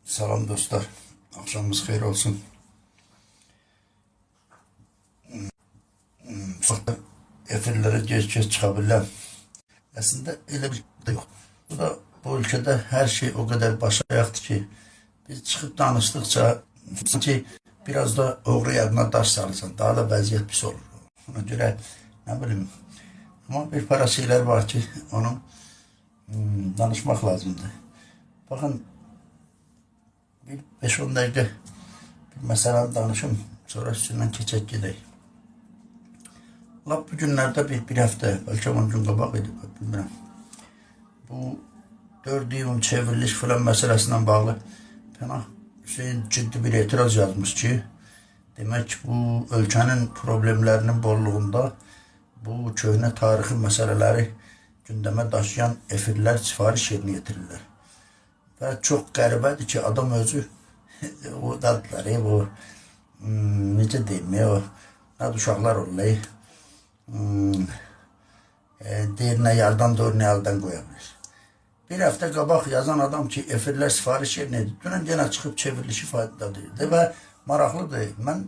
Salam dostlar, akşamımız xeyir olsun. Fakat efirlere geç çıkabiləm. Aslında öyle bir şey de yok. Bu ülkede her şey o kadar başa ayaqdır ki, biz çıkıp danıştıkça sanki biraz da oğru yadına daş salırsan, daha da vəziyyət pis olur. Ona göre ne bileyim. Ama bir para şeyler var ki, onu danışmak lazımdır. Bakın, bir 5-10 dakika bir mesele danışım, sonra üstünden keçək gedək. Lap bu günlerde bir hafta, belki 10 gün qabaq idi, bilmirəm. Bu 4 iyun çevriliş filan meselesinden bağlı Pənah Hüseyin ciddi bir etiraz yazmış ki, demek bu ölkənin problemlerinin bolluğunda bu köhnə tarixi meseleleri gündeme daşıyan efirler sifariş yerine getirirler. Ve çok qəribədir ki, adam özü o dadları, bu necə deyim ya, o nad uşaqlar olay, deyir nə yerdən doğru nə eldən qoya bilir. Bir hafta qabaq yazan adam ki, efirlər sifariş yerinədir. Dünən yenə çıxıb çevriliş ifadədir və maraqlıdır. Mən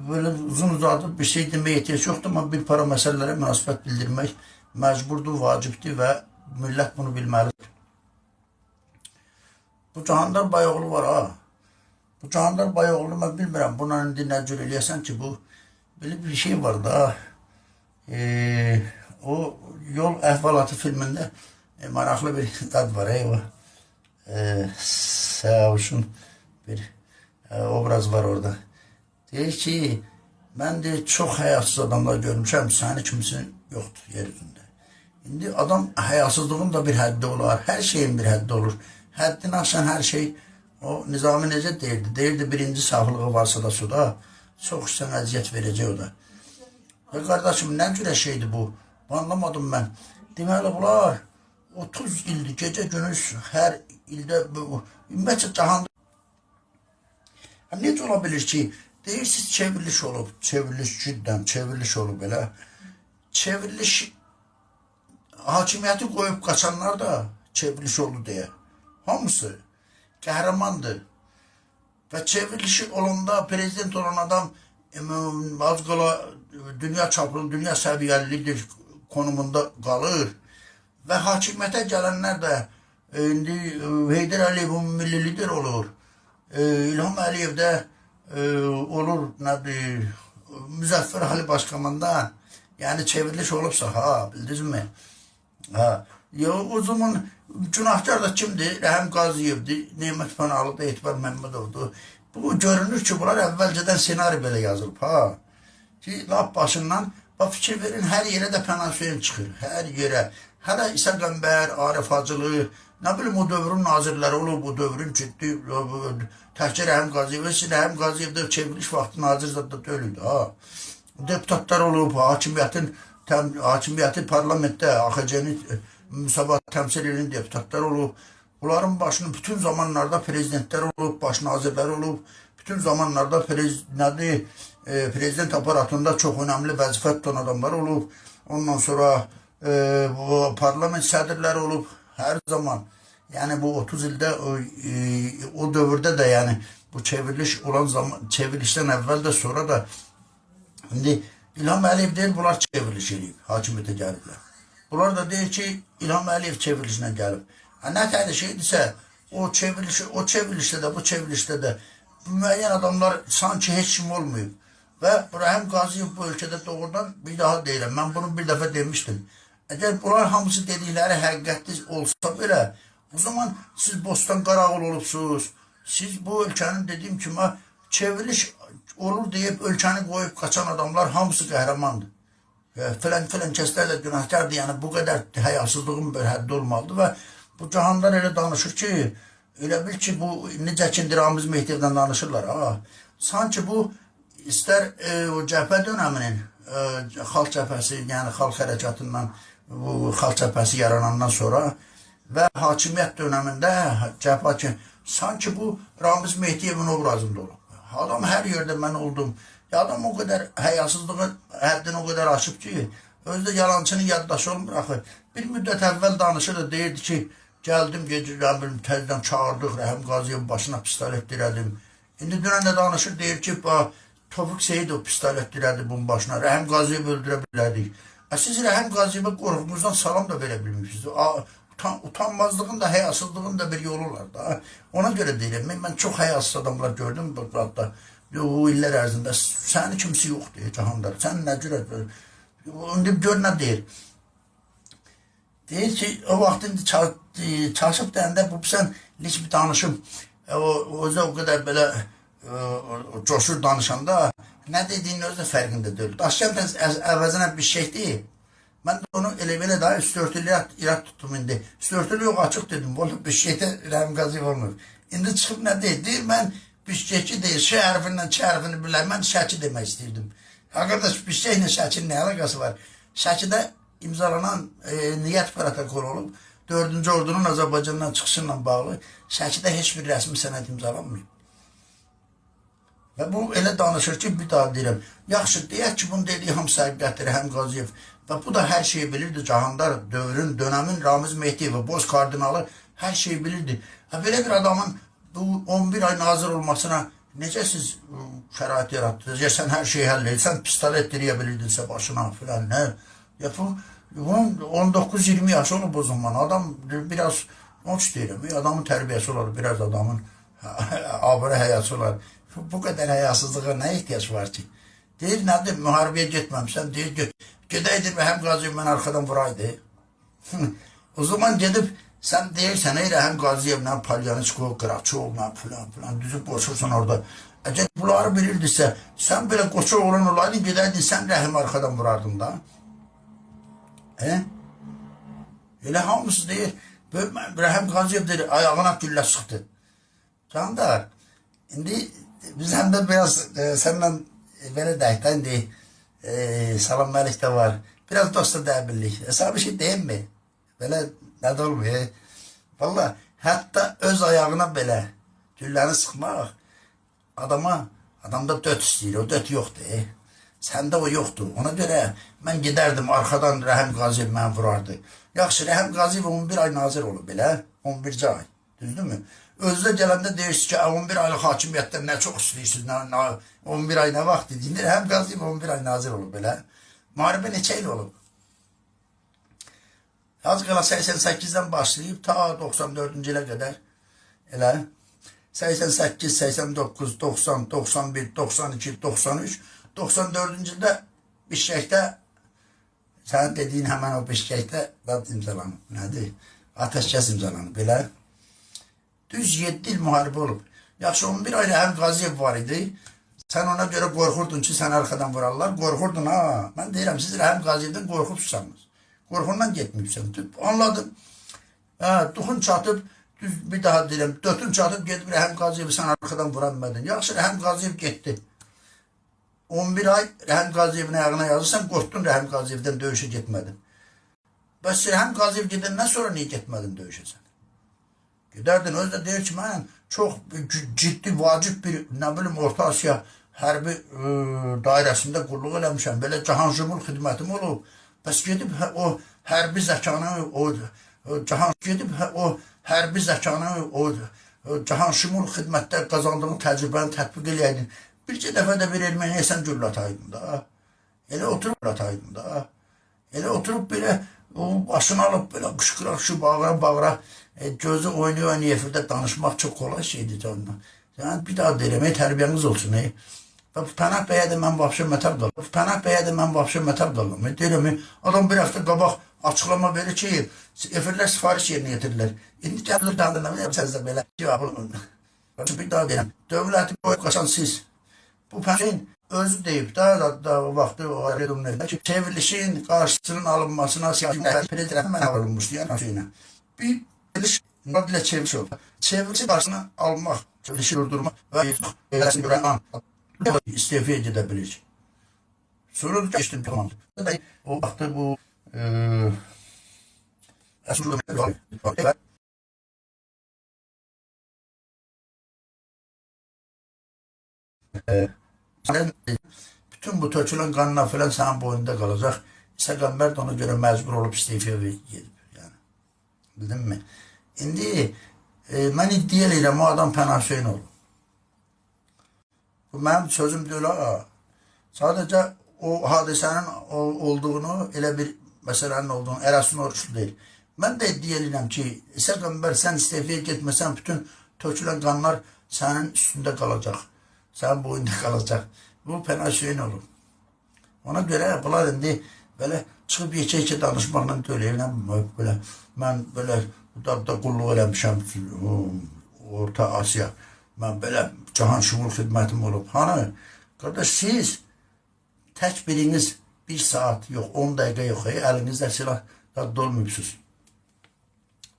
böyle uzun uzadı bir şey demeye ihtiyaç yoktu ama bir para meselelere münasebet bildirmek mecburdu, vacipti ve millet bunu bilmelidir. Bu Cahandar Bayoğlu var ha. Bu Cahandar Bayoğlu ben bilmirəm. Buna indi nə cür eləyəsən ki, bu böyle bir şey var da. O Yol Əhvalatı filminde maraqlı bir dad var. O Səuşun bir obraz var orada. Deyir ki, mən de çok həyasız adamlar görmüşəm. Səni kimsin yoktur yeryüzünde. İndi adam həyasızlığın da bir həddi olar. Her şeyin bir həddi olur. Həddini aşan her şey, o Nizami necə deyirdi? Deyirdi, birinci saflığı varsa da suda, çox işdən əziyyət verəcək o da. Qardaşım, nə cürə şeydi bu? Anlamadım mən. Deməli, bunlar 30 ildir, gecə günüz hər ildə, ümumiyyətcə cahanda. Necə ola bilir ki, deyirsiniz çevriliş olub, çevriliş cidden, çevriliş olub elə. Çevriliş, hakimiyyəti qoyub qaçanlar da çevriliş oldu deyə. Hamısı qəhrəmandır. Və çevrilişi olanda prezident olan adam az qala dünya çaplı, dünya səviyyəlidir konumunda qalır. Və hakimiyyətə gələnlər də indi Heydər Əliyevin milli lider olur. İlham Əliyev də olur, nədir, Müzəffər Ali Başkomandan. Yəni çevriliş olubsa, ha, bildiniz mi? Ha. Ya o zaman günahkar da kimdir? Rəhim Qazıyevdir, Nemət Pənalı da Etibar Məmmədovdur. Bu görünür ki, bunlar əvvəlcədən senari belə yazılıb, ha. Ki, lap başından, fikir verin, hər yerə də Pənah Hüseyin çıxır, hər yerə. Hələ İsa Qəmbər, Arif Hacılı, nə bilim o dövrün nazirləri olub, o dövrün ciddi, təkcə Rəhim Qaziyev, Rəhim Qaziyev də çevriliş vaxtı nazir zətdə ölüydü, ha. Deputatlar olub, hakimiyyəti parlamentdə, AXC-nin müsabat təmsil edən deputatlar olub. Bunların başını bütün zamanlarda prezidentler olub, baş nazirlər olub. Bütün zamanlarda prezident aparatında çok önemli vəzifə tutan adamlar olub. Ondan sonra parlament sədrləri olub her zaman. Yani bu 30 ildə o dövrdə də yani bu çevriliş olan zaman, çevrilişdən əvvəl də sonra da indi İlham Əliyev deyil, bunlar çevriliş edib, hakimiyyətə gəliblər. Bunlar da deyir ki, İlham Əliyev çevrilişinə gəlib. Nə təhli şeydirsə, o çevrilişdə də, bu çevrilişdə də müəyyən adamlar sanki heç kim olmayıb. Və Rəhim Qaziyev bu ölkədə doğrudan bir daha deyirəm. Mən bunu bir dəfə demişdim. Əgər bunlar hamısı dedikləri həqiqətli olsa belə, o zaman siz Bostan Qarağul olubsunuz. Siz bu ölkənin dediyim kimi çevriliş olur deyib ölkəni qoyub qaçan adamlar hamısı qəhrəmandır. Filan kəslər də günahkardır. Yəni bu qədər həyasızlığın bir həddi olmalıdır və bu Cahandar elə danışır ki, elə bil ki, bu necə ki, Ramiz Mehdiyevdən danışırlar. Ha. Sanki bu istər o cəbhə dönəminin xalq cəbhəsi, yəni xalq hərəkatından bu xalq cəbhəsi yaranandan sonra və hakimiyyət dönəmində cəbhə ki, sanki bu Ramiz Mehdiyevin obrazında olub. Adam her yerde mən oldum. Adam o kadar həyasızlığın həddini o kadar aşıb ki, özdə yalancının yaddaşı olmur axı. Bir müddət əvvəl danışırdı, deyirdi ki, Geldim gecələrim, təzdən çağırdıq, Rəhim Qazıyevin başına pistolet dirədim. İndi dünən də danışır, deyir ki, Tofiq Seyidov pistolet dirədi bunun başına, Rəhim Qaziyev öldürə bilərdik. Siz Rəhim Qaziyevə qorxunuzdan salam da verə bilmişsiniz. Utanmazlığın da, həyasızlığın da bir yolu var da. Ona görə deyirəm, mən çox həyasız adamlar gördüm bu qadda. O illər ərzində sənin kimsi yoxdur, Cahandar. Sən nə cürə, indi gör nə deyir. Deyir ki, o vaxt indi çalışıb deyəndə, bu sən bir danışım, o qədər belə coşur danışanda, nə dediyinin özü də fərqində deyil. Daşkənd əvəzinə bir şey deyil. Mən də onu elə-belə daha üstörtülüyə irad tuttum indi. Üstörtülü yox, açıq dedim. Bir şeydə Rəhim Qaziyev olmur. İndi çıxıb nə deyir? Deyir, mən Bişkekçi deyir, Ş hərfindən Ç hərfini biləm. Mən Şəki demək istəyirdim. Qardaş, Bişkeklə Şəkinin nə əlaqası var? Şəkidə imzalanan niyyət protokolu olub, 4-cü ordunun Azərbaycandan çıxışıyla bağlı Şəkidə heç bir rəsmi sənəd imzalanmıyor. Və bu elə danışır ki, bir daha deyirəm. Yaxşı, deyək ki, bunu dediyi hamısı həqiqətdir, Rəhim Qaziyev. Və bu da hər şeyi bilirdi. Cahandar dönəmin Ramiz Mehdiyev, Boz kardinalı hər şeyi bilirdi. Belə bir adamın bu 11 ay nazir olmasına necə siz şərait yaratdınız? Ya sən hər şeyi həll edirsən, pistolet diriyə bilirdinsə başına filan, nə? Bunun 19-20 yaşı olub o zaman. Adam biraz, onun üçün deyirəm, adamın tərbiyəsi olar, biraz adamın abırı həyası olar. Bu qədər həyasızlığa nə ehtiyac var ki? Deyir, nədir, müharibəyə getməmişsən, deyir, gedəydir Rəhim Qaziyev mən arxadan vuraydı. O zaman gedib, sən deyirsən, Rəhim Qaziyevlə Palyaniçkov, Qıraçovla filan, düzüb boşursan orada. Əgər bunları bilirdirsə, sən belə qoçu oğlan olaydın, gedəydin, sən Rəhim arxadan vurardın da. Elə hamısı deyir, Rəhim Qaziyev deyir, ayağına güllə çıxdı. Cahandar, indi biz həm də biraz sənlə belə deyək də indi Salam Məlik də var. Biraz dosta dəbillik. Sana bir şey deyim mi? Belə nədə olmuyor. Valla hətta öz ayağına belə gülləni sıxmaq adamda döt istəyir. O döt yoxdur. Səndə o yoxdur. Ona görə mən gedərdim arxadan Rəhim Qaziyev mən vurardı. Yaxşı, Rəhim Qaziyev 11 ay nazir olub belə. 11-ci ay. Düzdürmü? Özdə gələndə deyirsiniz ki, 11 aylıq hakimiyyətdən nə çox istəyirsiniz, 11 ay nə vaxt deyir. Rəhim Qaziyev 11 ay nazir olub belə. Müharibə neçə il olub? Az qala 88-dən başlayıb ta 94-cü ilə qədər elə 88, 89, 90, 91, 92, 93, 94-cü ildə Bişkəkdə sənin dediyin həmən o Bişkəkdə imzalanıb. Nədir? Ateşkəs imzalanıb belə. Düz 7 il müharibə olub. Yaxşı, 11 ay Rəhim Qaziyev var idi. Sən ona görə qorxurdun ki, sən arxadan vurarlar. Qorxurdun, ha. Mən deyirəm, siz Rəhim Qaziyevdən qorxubsanız. Qorxundan getməyibsən. Anladım. Duxun çatıb, bir daha deyirəm, dötün çatıb, gedib Rəhim Qaziyevi sən arxadan vura bilmədin. Yaxşı, Rəhim Qaziyev getdi. 11 ay Rəhim Qaziyevin ayağına yazırsan, qorxdun Rəhim Qaziyevdən döyüşə getmədin. Bəs Rəhim Qaziyev gedəndən sonra niyə getmədin döyüşəsən? Gedərdin, özü də deyir ki, mən çox ciddi, vacib bir, nə bilim, Orta Asiya hərbi dairəsində qulluq eləmişəm. Belə cahanşumul xidmətim olub. Bəs gedib o hərbi zəkanı, cahanşumul xidmətdə qazandığın təcrübəni tətbiq eləyəydin. Bircə dəfə də bir erməniyə sən gül ataydın da. Elə oturub ataydın da. Elə oturub belə, başını alıb belə qışqıraq şu bağıra, gözü oynuyor efirdə danışmaq çox kolay şeydir canına. Yəni bir daha deyirəm, tərbiyəniz olsun. Pənah bəyə də mən vapşı mətəb qalım. Pənah bəyə də mən vapşı mətəb qalım. Deyirəm, adam bir həftə qabaq açıqlama verir ki, efirlər sifariş yerinə getirirlər. İndi gəlir dandırına, səzdə belə cevabı olun. Bir daha deyirəm, dövləti qoyub qaçan siz. Bu pənşin özü deyib da vaxtı o redumlarda ki, çevrilişin qarşısının alınmasına siyasi prezident mən alınmışdı. Yəni, bir Nadile çeviriş oldu. Çevirisi karşısına almaq, çevirişi durdurmaq və eləsini görən an istifiyə gedə bilir. Sonra da geçtim tamam. O vaxtda bu bütün bu tökülən qanına falan sənin boyunda qalacaq. İsa Qəmbər də ona görə məcbur olub istifiyə gedib. Bildin mi? İndi mən iddia edirəm o adam Pənah Hüseynov. Bu mənim sözüm deyil ha. Sadəcə o hadisənin olduğunu, elə bir məsələnin olduğunu, Erasun Oruçlu deyil. Mən də iddia edirəm ki, İsa Qəmbər sən istefiyə getməsən bütün tökülən qanlar sənin üstündə qalacaq. Sənin boyunda qalacaq. Bu Pənah Hüseynov. Ona görə bunlar indi belə çıxıb yekə-yekə danışmaqla deyirəm. Belə mən belə da qulluq eləmişəm Orta Asiya. Mən belə cahan şumul xidmətim olub. Hani, qardaş siz tək biriniz 1 saat yox, 10 dəqiqə yox, əlinizdə silah dolmuyubsuz.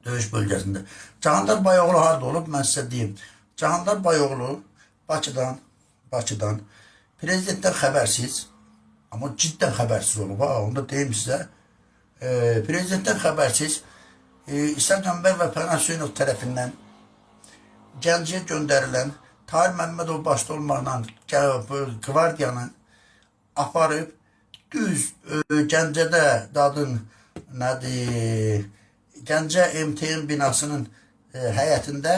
Döyüş bölgəsində. Cahandar Bayoğlu harada olub, mən sizə deyim. Cahandar Bayoğlu Bakıdan prezidentdən xəbərsiz, amma ciddən xəbərsiz olub, onu da deyim sizə. Prezidentdən xəbərsiz İsa Qəmbər və Pənah Hüseynov tərəfindən Gəncəyə göndərilən Tahir Məmmədov başda olmaqla qvardiyanı aparıb düz Gəncədə dadın nədir, Gəncə MTN binasının həyətində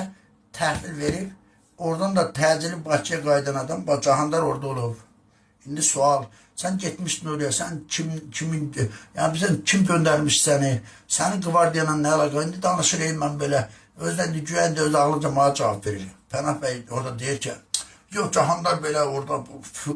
təhvil verib, oradan da təcili Bakıya qayıdan adam, Cahandar orada olub. İndi sual, sən getmişdin oraya, sən kimin, yəni bizə kim göndərmiş səni, sənin qvardiyanla nə əlaqə, indi danışırım mən belə, özdən güvən də öz ağlıca mənə cavab verir. Pənah bəy orada deyir ki, yox Cahandar belə orada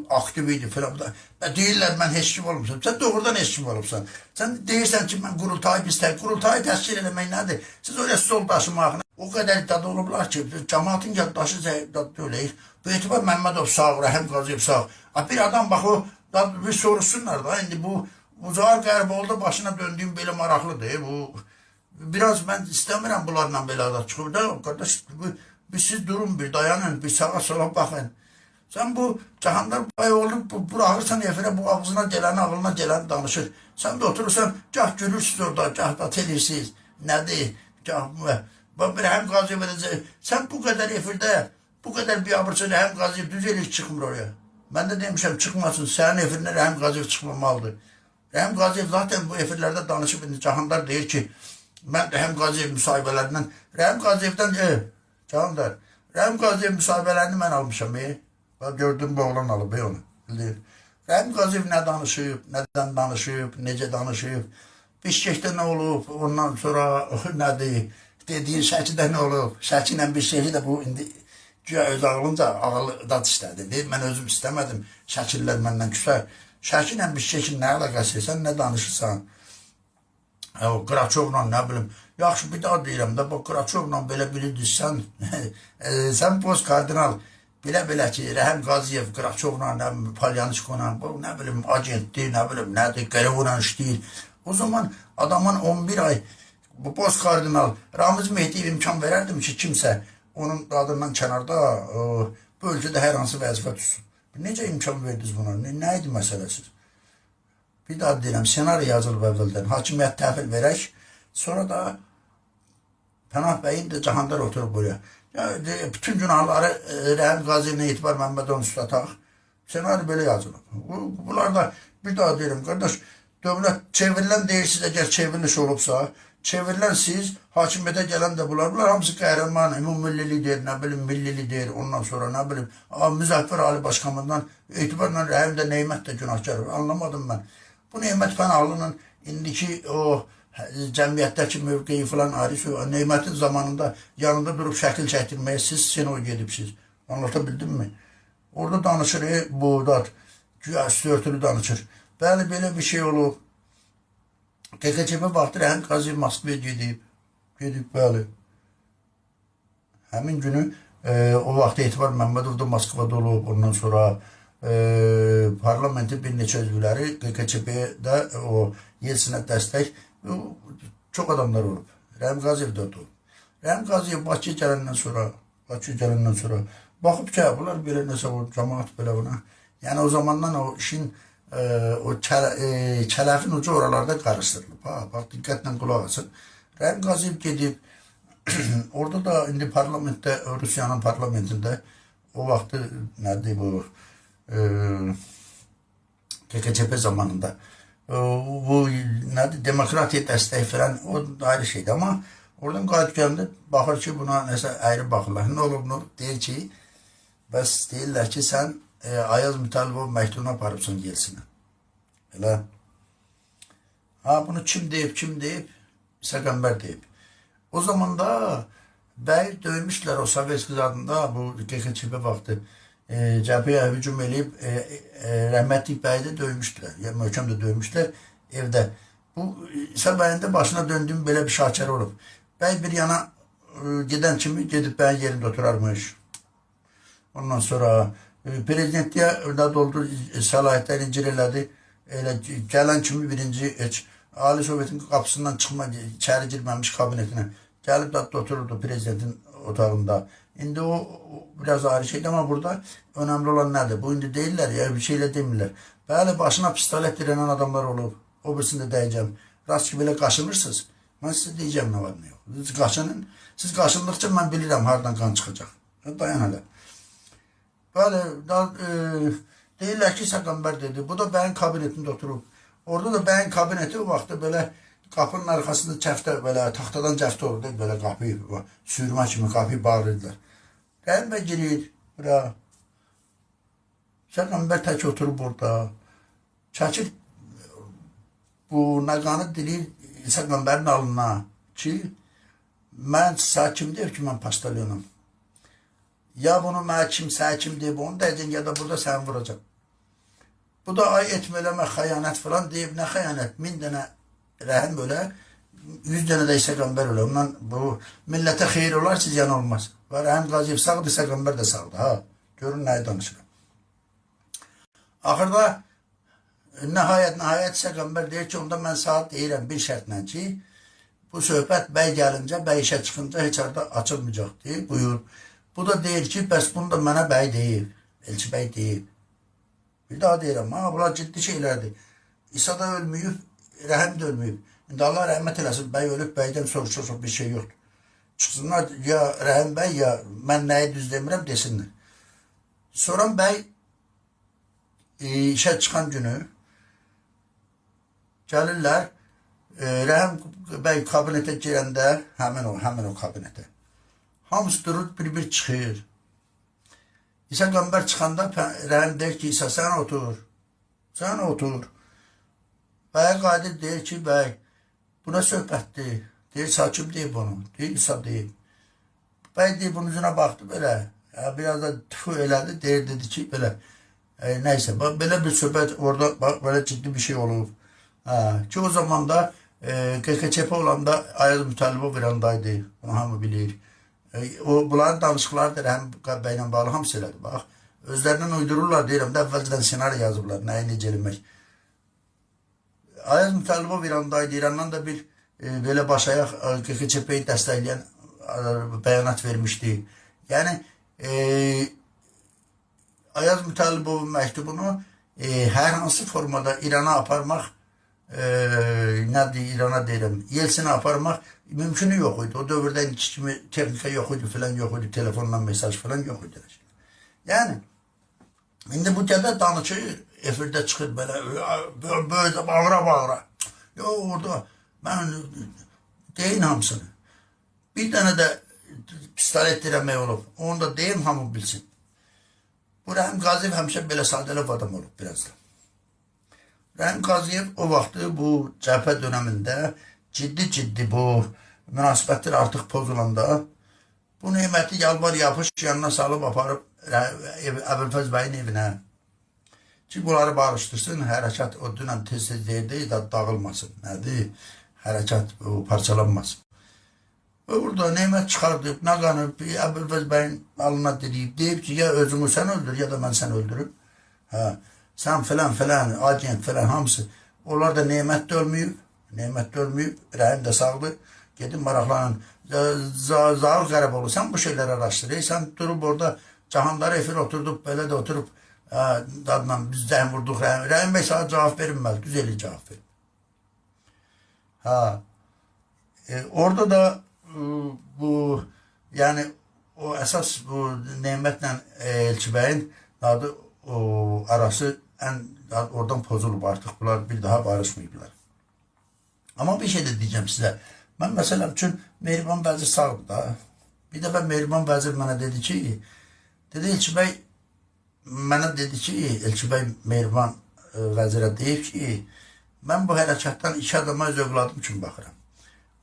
aktiv idi filan. Deyirlər mən heç kim olmuşam, sən doğrudan heç kim olubsan. Sən deyirsən ki, mən qurultayı təşkil eləmək nədir? Siz öyle sol daşımaq, o qədər iddiada olublar ki, cəmaatın yaddaşı zəifdadı öyləyik. Bu etibar Məmmədov sağ, Rəhim Qaziyev sağ. Bir adam bax o, bir soruşsunlar da, indi bu Ucar Qərboğlu'da başına döndüyüm belə maraqlıdır. Biraz mən istəmirəm bunlarla belə da çıxıb da, qardaş, siz durun bir, dayanın, bir sağa sola baxın. Sən bu Cahandar Bayoğlu bırakırsan efirə, bu ağzına gələni, ağlına gələni danışır. Sən də oturursan, gah gülürsünüz orada, gah da telirsiniz. Nədir? Gah Rəhim Qaziyev edəcək. Sən bu qədər efirdə, bu qədər biabırçı Rəhim Qaziyev düz elək çıxmır oraya. Mən də demişəm, çıxmasın, sənin efirinə Rəhim Qaziyev çıxmamalıdır. Rəhim Qaziyev zaten bu efirlərdə danışıb, indi Cahandar deyir ki, mən Rəhim Qaziyev müsahibələrindən, Rəhim Qaziyevdən, Cahandar, Rəhim Qaziyev müsahibələrini mən almışam, gördüyüm bu oğlan alıb, onu, bilir. Rəhim Qaziyev nə danışıb, nədən danışıb, necə danışıb, Bişkekdə nə olub, ondan sonra nədir, dediyin Şəkidə nə olub, Şəki ilə Bişkeki də bu, indi güya öz ağlınca ağıl dad istədi, mən özüm istəmədim, Şəkillər məndən küsər. Şəki ilə Bişkekin nə əlaqəsi, sən nə danışırsan, Qıraçovla nə bilim, yaxşı bir daha deyirəm də, bu Qıraçovla belə bilirdirsən, sən post kardinal, belə ki, Rəhim Qaziyev, Qıraçovla, Palyanişkola, nə bilim, agentdir, nə bilim, nədir, qərəvla işləyir. O zaman adamın 11 ay, bu post kardinal, Ramiz Mehdiyev imkan verərdim ki, kimsə onun adından kənarda bu ölkədə hər hansı vəzifə tutsun. Necə imkan verdiniz buna? Nə idi məsələsiz? Bir daha deyirəm, senari yazılıb əvvəldən, hakimiyyət təhvil verək, sonra da Pənah bəyin də Cahandar oturub buraya. Bütün günahları Rəhim Qaziyevlə Etibar Məmmədovun üstə ataq. Senari belə yazılıb. Bunlar da bir daha deyirəm, qardaş, dövlət çevrilən deyirsiniz, əgər çevriliş olubsa, çevrilən siz, hakimiyyətə gələn də bunlar hamısı qəhrəman, ümumilli lider, nə bilim, milli lider, ondan sonra nə bilim, Müzəffər Ali Başkanından Etibarla Rəhim də Neymət də günahkar. Anlamadım mən. Bu Neymət Pənahlının indiki o cəmiyyətdəki mövqeyi falan ayrı, Neymətin zamanında yanında durub şəkil çəkdirməyə siz senoy gedibsiniz. Anlatabildim mi? Orada danışır, bu da güya üstü örtülü danışır. Bəli, belə bir şey olub. QKÇP vaxtı Rəhim Qaziyev Moskvaya gedib, bəli. Həmin günü o vaxt Etibar Məmmədov da Moskvada olub, ondan sonra parlamentin bir neçə üzvləri QKÇP-də o Yeltsinə dəstək çox adamlar olub. Rəhim Qaziyev də olub. Rəhim Qaziyev Bakıya gələndən sonra baxıb ki, bunlar belə nəsə o cəmaat belə buna. Yəni o zamandan o işin o kələfin ucu oralarda qarışdırılıb. Bax, diqqətlə qulaq asın. Rəhim Qaziyev gedib, orada da indi parlamentdə, Rusiyanın parlamentində o vaxtı nədir bu QKÇP zamanında bu nədir, demokratiya dəstək falan, o ayrı şeydir. Amma Oradan qayıdıb gəldilər, baxır ki, buna nəsə əyri baxırlar. Nə olub, nə olub? Deyir ki, bəs deyirlər ki, sən Ayaz Mütəllibov məktubunu aparıbsan Yelsinə. Elə. Ha, bunu kim deyib? İsa Qəmbər deyib. O zaman da bəy döymüşlər o Sovetskiy adında, bu GKÇB vaxtı cəbhəyə hücum eləyib, rəhmətlik bəyi də döymüşdülər. Yəni, möhkəm də döymüşlər evdə. Bu, İsa bəyin də başına döndüyüm belə bir şakər olub. Bəy bir yana gedən kimi gedib bəyin yerində oturarmış. Ondan sonra prezidentliyə da doldu, səlahiyyətlər incir elədi. Elə gələn kimi birinci Ali Sovetin qapısından çıxma, içəri girməmiş kabinetinə. Gəlib da otururdu prezidentin otağında. İndi o biraz ayrı şeydir ama burada önemli olan nədir? Bu indi deyirlər ya, bir şeylə demirlər. Bəli, başına pistolet dirənən adamlar olub. O birisini də deyəcəm. Rast ki, belə qaşınırsınız. Mən sizə deyəcəm nə var, nə yox. Siz qaşının. Siz qaşındıqca mən bilirəm hardan qan çıxacaq. Dayan hələ. Bəli, deyirlər ki, İsa Qəmbər dedi. Bu da bəyin kabinetində oturub. Orada da bəyin kabineti o vaxtda belə qapının arxasında cəftə, belə taxtadan cəftə olurdu. Belə qapıyı, sürmə kimi qapıyı bağlayırdılar. Rəhim bəy girir bura. İsa Qəmbər tək oturub orada. Çəkir bu nəqanı dilir İsa Qəmbərin alına ki, mən sakim deyib ki, mən pastalyonum. Ya bunu mənə kimsə kim deyib, onu deyəcək, ya da burada səni vuracaq. Bu da ay etmə eləmə, xəyanət falan deyib, nə xəyanət? 1000 dənə rəhim ölə, 100 dənə də İsa Qəmbər ölə. Ondan bu millətə xeyir olar, siz yan olmaz. Və Rəhim Qaziyev sağdır, İsa Qəmbər də sağdır. Ha, görün nəyi danışıram. Axırda nəhayət İsa Qəmbər deyir ki, onda mən saat deyirəm bir şərtlə ki, bu söhbət bəy gəlincə, bəy işə çıxınca heç arada açılmayacaq deyir, buyur. Bu da deyir ki, bəs bunu da mənə bəy deyib, Elçi bəy deyib. Bir daha deyirəm, ha, bunlar ciddi şeylərdir. İsa da ölməyib, Rəhim də ölməyib. İndi Allah rəhmət eləsin, bəy ölüb, bəydən soruşursa bir şey yoxdur. Çıxsınlar, ya Rəhim bəy, ya mən nəyi düz demirəm, desinlər. Sonra bəy işə çıxan günü gəlirlər, Rəhim bəy kabinetə girəndə, həmin o kabinetə. Hamısı durur, bir çıxır. İsa Qəmbər çıxanda Rəhim deyir ki, İsa sən otur. Bəyə qayıdır, deyir ki, bəy, bu nə söhbətdir? Deyir, sakim deyib onu, deyir, İsa deyib. Bəy deyir, bunun üzünə baxdı belə, biraz da tüfü elədi, deyir, dedi ki, belə, neyse, belə bir söhbət orada, belə ciddi bir şey olub. Ki o zaman da GKÇP olanda Ayaz Mütəllibov İrandaydı, bunu hamı bilir. Bunların danışıqları Rəhim bəylə bağlı hamısı elədi. Bax, özlərindən uydururlar, deyirəm də, əvvəlcədən senari yazıblar, nəyi necə eləmək. Ayaz Mütəllibov İrandaydı, İrandan da bir belə başayaq GKÇP-yi dəstəkləyən bəyanat vermişdi. Yəni, Ayaz Mütəllibovun məktubunu hər hansı formada İrana aparmaq, İrana deyirəm, Yelsinə aparmaq mümkünü yox idi. O dövrdə indiki kimi texnika yox idi, filan yox idi, telefonla mesaj filan yox idi. Yəni, indi bu gədə danışır, efirdə çıxır belə, böyle bağıra. Yox, orada, mən deyin hamısını. Bir dənə də pistolet dirəmək olub, onu da deyim, hamı bilsin. Bu Rəhim Qaziyev həmişə belə sadələf adam olub biraz da. Rəhim Qaziyev o vaxtı bu cəbhə dönəmində ciddi bu münasibətlər artıq pozulanda bu neməti yalvar yapış yanına salıb aparıb Əbülfəz bəyin evinə ki, bunları barışdırsın, hərəkat o dünən tez-tez deyirdi, dağılmasın, nədir, hərəkat parçalanmasın. Və burada nemət çıxardıb, nağanıb, Əbülfəz bəyin alına deyib ki, ya özümü sən öldür, ya da mən səni öldürüb. Sən filan, agent filan, hamısı. Onlar da nemət də ölməyib, Rəhim də sağdır. Gedin maraqlanın, Zaur Qəriboğlu, sən bu şeyləri araşdırır, sən durub orada Cahandarı efir oturdub, belə də oturub, dadla biz zəhm vurduq Rəhim. Rəhim bəy sana cavab verilməli, düz eləyir cavab verir. Orada da bu, yəni o əsas bu nemətlə Elçi bəyin adı arası oradan pozulub artıq. Bunlar bir daha barışmayıblar. Ama bir şey de diyeceğim size. Mən məsələn üçün Mehriban Vəzir sağdır da. Bir dəfə Mehriban Vəzir mənə dedi ki, dedi Elçi bəy mənə dedi ki, Elçi bəy Mehriban vəzirə deyib ki, mən bu hərəkətdən iki adama öz övladım üçün baxıram.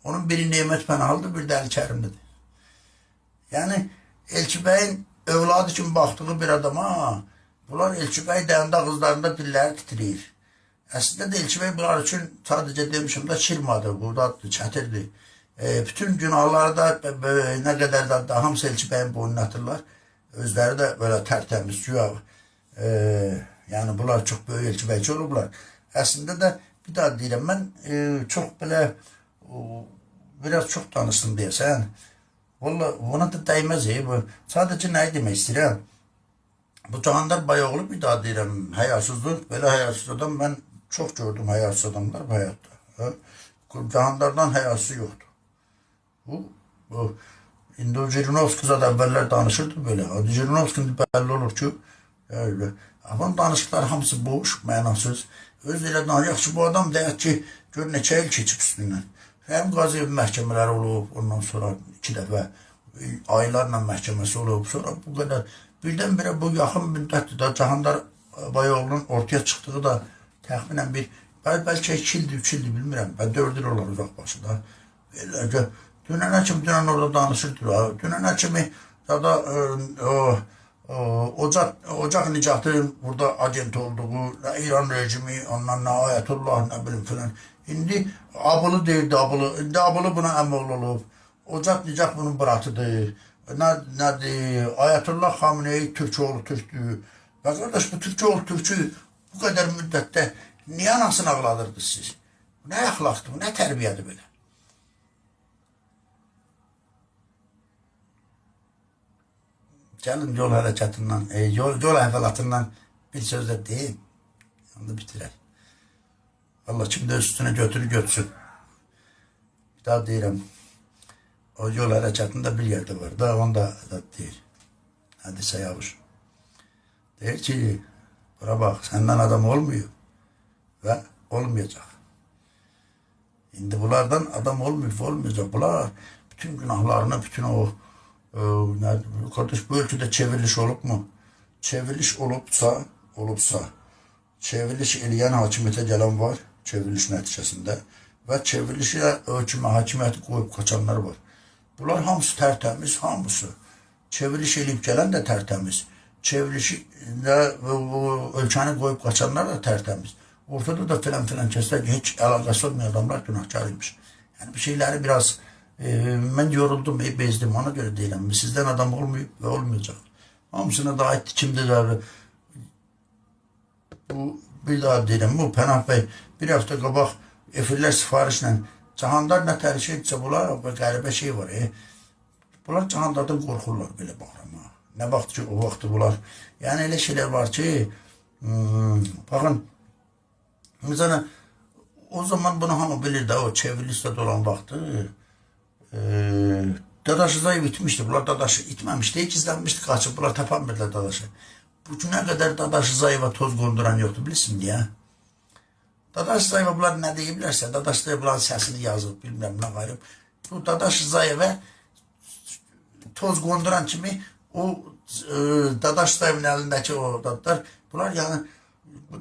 Onun biri Nemət Pənahalıdır, bir də Əli Kərimlidir. Yəni, Elçi bəyin övladı üçün baxdığı bir adama, bunlar Elçi bəy deyəndə ağızlarında dilləri titriyir. Əslində də Elçi bəy bunlar üçün sadəcə demişim də şirmadır, budadır, çətirdir. Bütün günahları da nə qədər də hamısı Elçi bəyin boynuna atırlar. Özləri də böyle tərtəmiz, güya. Yəni, bunlar çox böyük Elçi bəyçi olublar. Əslində də bir daha deyirəm, mən çox belə, biraz çox danışsın deyəsən. Valla buna da dəyməz. Sadəcə nəyi demək istəyirəm? Bu Cahangir Bayoğlu bir daha deyirəm, həyasızlıq, belə həyasız adam mən çox gördüm həyasız adamlar bu həyatda. Cahangirdən həyası yoxdur. Bu İndi o Jirinovski zaten əvvəllər danışırdı böyle. O Jirinovski'nin belli olur ki, ama danışıklar hamısı boş, mənasız. Öz elə yaxşı bu adam deyək ki, gör neçə il keçib üstündən. Həm Qaziyev məhkəmələri olub, ondan sonra 2 dəfə aylarla məhkəməsi olub, sonra bu qədər. Birdən-birə bu yaxın müddətdir da Cahangir Bayoğlu'nun ortaya çıxdığı da təxminən bəlkə 2 ildir, 3 ildir bilmirəm. 4 il olar uzaq başında. Beləcə. Dünən həkim dünən orada danışırdı. Dünən həkimi Ocaq Nicatı burada agent olduğu, İran rejimi, ondan nə Ayətullah, nə bilim filan. İndi Abılı deyirdi, Abılı. İndi Abılı buna əməl olub. Ocaq Nicat bunun bratıdır. Nədir? Ayətullah Xameneyi Türkoğlu Türkdür. Və qardaş, bu Türkoğlu Türkü bu qədər müddətdə niyə anasını ağladırdınız siz? Nə əxlaqdır, nə tərbiyədir belə? Gəlin yol hərəkətindən, yol əhvalatından bir söz də deyim. Onu bitirək. Allah kim də üstünə götürür götürsün. Bir daha deyirəm. O yol hərəkətində bir yerdə var da, onu da deyir. Hədisə Yavuş. Deyir ki, bura bax, səndən adam olmuyor və olmayacaq. İndi bunlardan adam olmayacaq. Bunlar bütün günahlarını, bütün o kardeş bu ülkede çevriliş olup mu? Çevriliş olubsa, çevriliş eləyən hakimiyyətə gələn var, çevriliş nəticəsində və çevrilişə hakimiyyəti qoyub qaçanlar var. Bunlar hamısı tərtəmiz, hamısı. Çevriliş eləyib gələn də tərtəmiz. Çevrilişi ölkəni qoyub qaçanlar da tərtəmiz. Ortada da filan kəslər ki, heç əlaqəsi olmayan adamlar günahkar imiş. Yəni bir şeyləri biraz mən yoruldum, bezdim, ona görə deyirəm. Sizdən adam olmayıb və olmayacaq. Hamısına da aiddir, kimdir? Bu, bir daha deyirəm, bu Pənah bəy bir hafta qabaq efirlər sifarişlə Cahangir nə tərişə etsə bunlar, qəribə şey var. Bunlar Cahangirdən qorxurlar belə baxrama. Nə vaxt ki, o vaxtı bunlar. Yəni elə şeylər var ki, baxın, mesela o zaman bunu hamı bilir də, o çevrilişdə dolan vaxtı. Dadaşı Zayev itmişdi. Bunlar Dadaşı itməmişdi. Gizlənmişdi, qaçıb. Bunlar tapanmırlar Dadaşı. Bu günə qədər Dadaşı Zayevə toz qonduran yoxdur, bilirsin deyə. Dadaşı Zayevə bunlar nə deyiblərsə, Dadaşı Zayev bunların səsini yazıb, bilmirəm nə qayıb. Bu Dadaşı Zayevə toz qonduran kimi o Dadaşı Zayevin əlindəki o dadlar, bunlar yəni,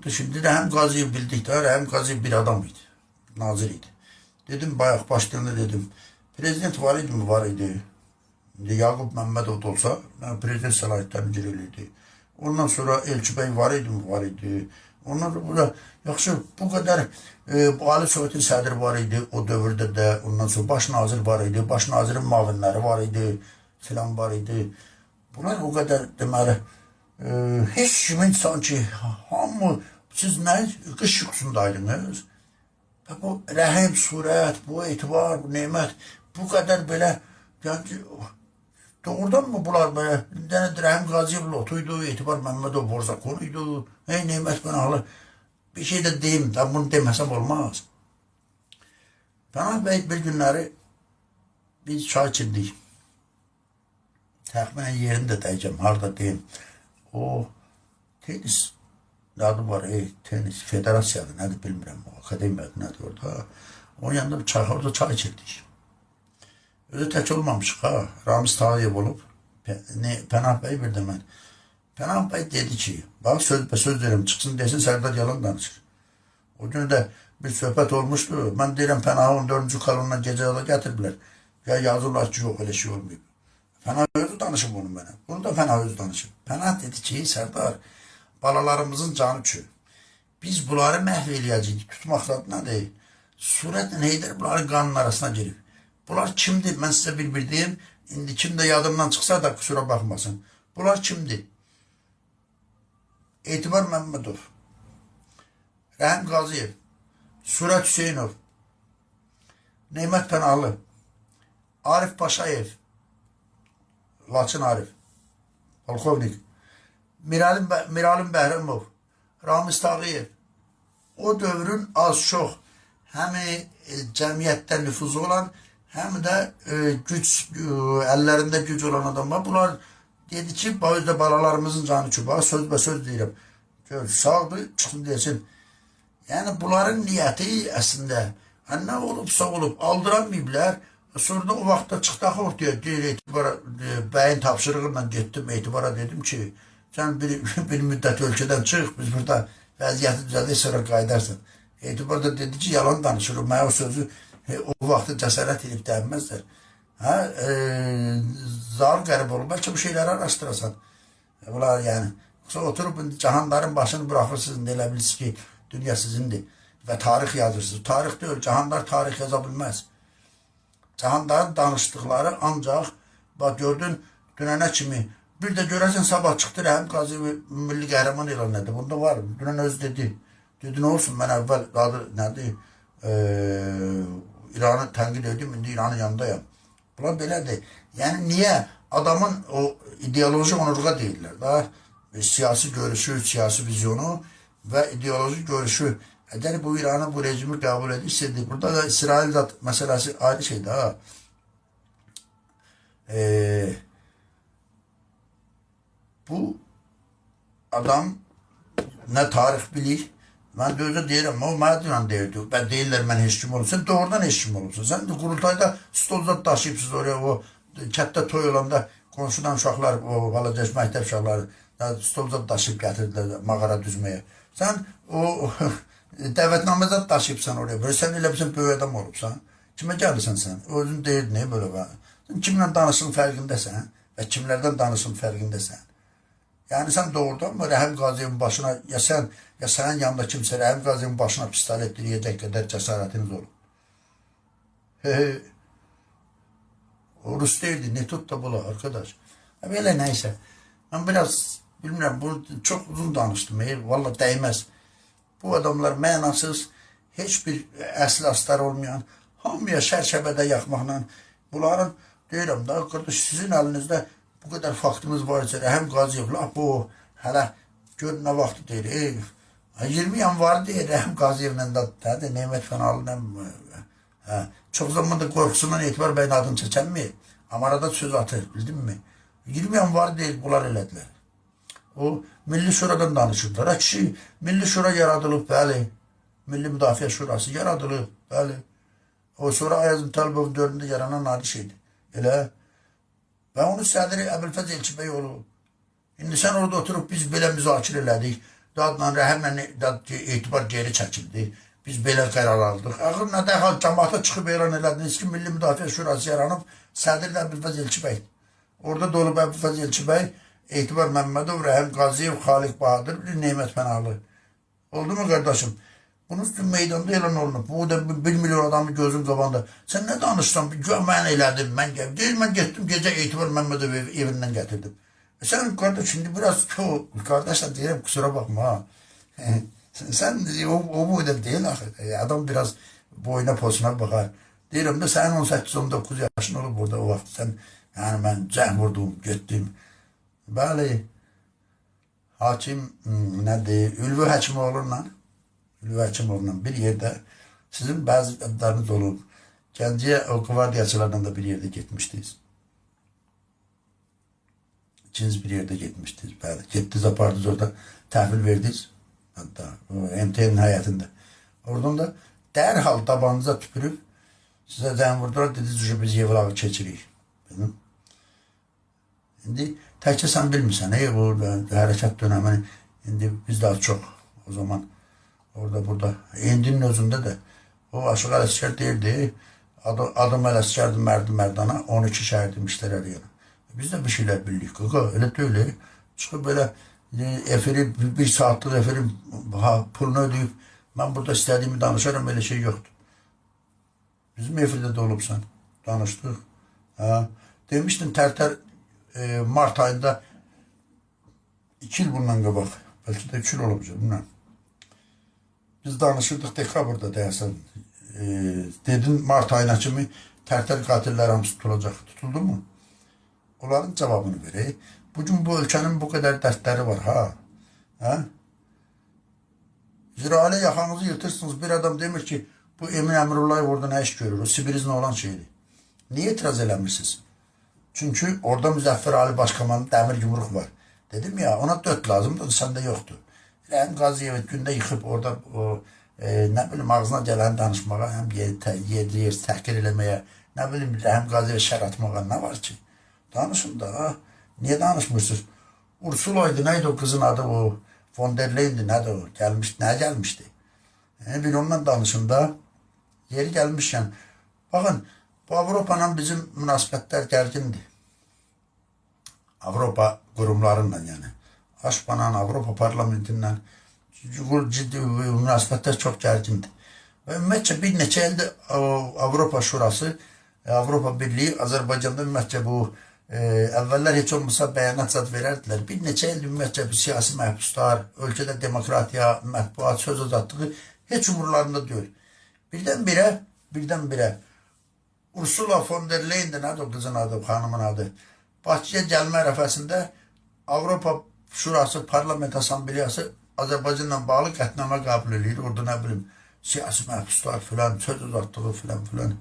şimdi də həm Qaziyev bildiklər, həm Qaziyev bir adam idi, nazir idi. Dedim, bayaq başlayanda dedim, prezident var idi mi? Var idi. Yaqub Məmmədov da olsa, prezident səlahiyyətlərini icra edirdi. Ondan sonra Elçi bəy var idi mi? Var idi. Ondan sonra yaxşı, bu qədər Ali Sovetin sədri var idi o dövrdə də. Ondan sonra baş nazir var idi, baş nazirin mavinləri var idi, filan var idi. Bunlar o qədər deməli, heç kimin sanki hamı, siz nə qış yuxusundaydınız? Bu rəhim, surət, bu etibar, bu nemət, bu qədər belə, yəni, doğrudan mı bunlar belə, Rəhim Qaziyev lotuydu, Etibar Məmmədov Borzakonuydu, Nemət Pənahlı, bir şey də deyim, bunu deməsəm olmaz. Pənah bəy bir günləri biz çay içirdik. Təxminən yerini də dəyəcəm, harada deyim. O tenis adı var, tenis federasiyadır, nədir bilmirəm, akademiyadır, nədir orada. Onun yanında orada çay içirdik. Özü tək olmamışıq ha. Ramiz Tağıyev olub. Pənah bəy bir də mən. Pənah bəy dedi ki, bax söz deyirəm, çıxsın desin, Sərdar yalan danışır. O gün də bir söhbət olmuşdu. Mən deyirəm Pənahı 14-cü kolondan gecə yola gətiriblər. Ya yazırlar ki, yox elə şey olmayıb. Pənah özü danışıb bunu mənə. Bunu da Pənah özü danışıb. Pənah dedi ki, Sərdar, balalarımızın canı üçün. Biz bunları məhv eləyəcəyik. Tutmaqla nədir? Surətlə Heydər bunların qanın arasına girib. Bunlar kimdir? Mən sizə bir deyim. İndi kim də yadımdan çıxsa da kusura baxmasın. Bunlar kimdir? Etibar Məmmədov, Rəhim Qaziyev, Surət Hüseynov, Neymət Pənahlı, Arif Paşayev, Laçın Arif, polkovnik, Miralim Bəhramov, Ramiz Tağıyev. O dövrün az çox həm cəmiyyətdə nüfuzu olan, həm də əllərində güc olan adamlar. Bunlar dedi ki, özdə balalarımızın canı üçün, söz söz deyirəm. Sağdır, çıxın desin. Yəni, bunların niyyəti əslində, nə olubsa olub, aldıramayıblər. Sonra da o vaxtda çıxdaq ortaya, deyir, Etibara, bəyin tapşırığıyla getdim, Etibara dedim ki, sən bir müddət ölkədən çıx, biz burada vəziyyəti düzəldik, sonra qaydarsan. Etibar da dedi ki, yalan danışır, mənə o sözü o vaxtı cəsarət edib dəyinməzlər. Zal qərib olur, bəlkə bu şeyləri araşdırasan. Bunlar yəni, oturub cahanların başını bırakırsınız, elə bilirsiniz ki, dünya sizindir və tarix yazırsınız. Tarix deyil, cahanlar tarix yaza bilməz. Cahanların danışdıqları ancaq, bax gördün, dünənə kimi, bir də görəsən sabah çıxdı, Rəhim Qaziyev milli qəhrəman elan edir. Bunda var, dünən öz dedi. Dedi, nə olsun, mən əvvəl adı nədir, İranı tənqid edim, indi İranın yanındayım. Bunlar belədir. Yəni, niyə? Adamın o ideoloji onurğa deyirlər da, siyasi görüşü, siyasi vizyonu və ideoloji görüşü. Əgər bu İranı, bu rejimi qəbul edirsə, burada da İsrail məsələsi ayrı şeydir ha. Bu adam nə tarix bilir, mən də özü deyirəm, o mənə deyirəm deyirdi, deyirlər mən heç kim olub, sən doğrudan heç kim olubsun, sən də qurultayda stolzat daşıyıbsınız oraya, o kətdə toy olanda qonşudan uşaqlar, o balacaq məktəb uşaqları stolzat daşıyıb gətirdilər mağara düzməyə, sən o dəvətnaməzat daşıyıbsan oraya, böyle sən elə bilsən böyük adam olubsan, kimə gəlirsən sən, özün deyir, ne böyle var, sən kimlə danışın fərqindəsən və kimlərdən danışın fərqindəsən. Yəni sən doğrudan mı Rəhim Qaziyevin başına, ya sənin yanında kimsə Rəhim Qaziyevin başına pistolet diriyəcək qədər cəsarətiniz olur. O Rus deyildi, ne tut da bula arkadaş. Belə neysə. Mən biraz, bilmirəm, bunu çox uzun danışdım, valla dəyməz. Bu adamlar mənasız, heç bir əsl astar olmayan, hamıya şər-şəbədə yaxmaqla, bunların, deyirəm da, qardaş, sizin əlinizdə bu qədər faktımız var isə, Rəhim Qaziyev, bu, hələ, gör nə vaxtı deyir, 20 yanvarı deyir, Rəhim Qaziyevlə də, Neymət Pənahlı, çox zaman da qorxusundan Etibar bəyin adını çəkənməyir, amma arada söz atır, bildin mi? 20 yanvarı deyir, bunlar elədilər. O, Milli Şuradan danışırlar, kişi, Milli Şura yaradılıb, bəli, Milli Müdafiə Şurası yaradılıb, bəli. O, sonra Ayazım Talibovun dövründə yaranan adi şeydir, elə. Və onun sədri Əbülfəz Elçibəy olub. İndi sən orada oturup biz belə müzakirə elədik. Dadla Rəhimlə Etibar geri çəkildi. Biz belə qərar aldıq. Ağır nə dərhal cəmaata çıxıb elan elədiniz ki, Milli Müdafiə Şurası yaranıb, sədri də Əbülfəz Elçibəy. Orada da olub Əbülfəz Elçibəy, Etibar Məmmədov, Rəhim Qaziyev, Xaliq Bahadır, Neymət Pənahlı. Oldu mu qardaşım? Bunun üstün meydanda elan olunub. Bu da 1 milyon adamın gözün qabağında. Sən nə danışsan, mən elədim, mən gəldim. Deyil, mən getdim, gecə Etibar Məmmədov evindən gətirdim. Sən qardaş, şimdi biraz, qardaşlar deyirəm, kusura baxma ha. Sən o boyda deyil axı. Adam biraz boyuna posuna baxar. Deyirəm də, sənin 18-19 yaşın olub burada o vaxt. Sən, yəni mən cəhm vurdum, getdim. Bəli, hakim, nədir, Ülvi Həkimoğlu'yla, bir yerdə sizin bəzi adlarınız olub. Gəncəyə o qvardiyaçılarla da bir yerdə getmişdiniz. İkiniz bir yerdə getmişdiniz. Bəli, getdiniz, apardınız orada təhvil verdiniz. Hatta MTV'nin həyətində. Oradan da dərhal tabanınıza tüpürüb Sizə zəng vurdular, dedi biz Yevlağı keçirik. Dedim. İndi təkcə sən bilmirsən, bu hərəkət dönəmini indi biz daha çox o zaman orada burada. İndinin özündə də o Aşıq Ələsgər deyirdi, adım Ələsgərdir Mərdana, 12 şəhər demişlər əliyana. Biz də bir şeylər bildik, qaqa, elə deyil. Çıxıb belə efiri, bir saatlıq efiri pulunu ödəyib, mən burada istədiyimi danışarım, elə şey yoxdur. Bizim efirdə də olubsan, danışdıq. Demişdim, Tərtər Mart ayında 2 il bundan qabaq, bəlkə də 3 il olub, bilməm. Biz danışırdıq dekabrda deyəsən. Dedin Mart ayına kimi Tərtər qatilləri hamısı tutulacaq. Tutuldu mu? Onların cavabını verək. Bugün bu ölkənin bu qədər dərdləri var, ha? Zirayələ yaxanızı yırtırsınız. Bir adam demir ki, bu Emin Əmrullayev orada nə iş görür? O Sibirizm olan şeydir. Niye etiraz eləmirsiniz? Çünkü orada Müzəffər Ali Başkomanın dəmir yumruq var. Dedim ya, ona 4 lazımdır, səndə yoxdur. Həm Qaziyev gündə yıxıb orada nə bilim ağzına gələni danışmağa, həm yer təhqir eləməyə, nə bilim həm Qaziyev şər atmağa nə var ki? Danışın da, ha? Niye danışmırsınız? Ursula'ydı, neydi o kızın adı o? Von der Leyen'di, neydi o? Gelmişti, ne gelmişti? Bir ondan danışın da, yeri gelmişken. Bakın, bu Avrupa'nın bizim münasibətlər gərgindir. Avropa qurumlarıyla yani. Aşpanla, Avropa parlamentindən ciddi münasibətlər çox gərgindir. Və ümumiyyətcə bir neçə ildir Avropa Şurası, Avropa Birliği, Azərbaycanda ümumiyyətcə bu əvvəllər heç olmasa bəyanat zad verərdilər. Bir neçə il ümumiyyətcə siyasi məhbuslar, ölkədə demokratiya, mətbuat, söz azadlığı heç umurlarında deyil. Birdən-birə Ursula von der Leyen'dir, nədir o qızın adı, xanımın adı. Bakıya gəlmə ərəfəsində Avropa Şurası Parlament Assambleyası Azərbaycanla bağlı qətnamə qəbul edir. Orada nə bilim siyasi məhbuslar filan, söz azadlığı filan.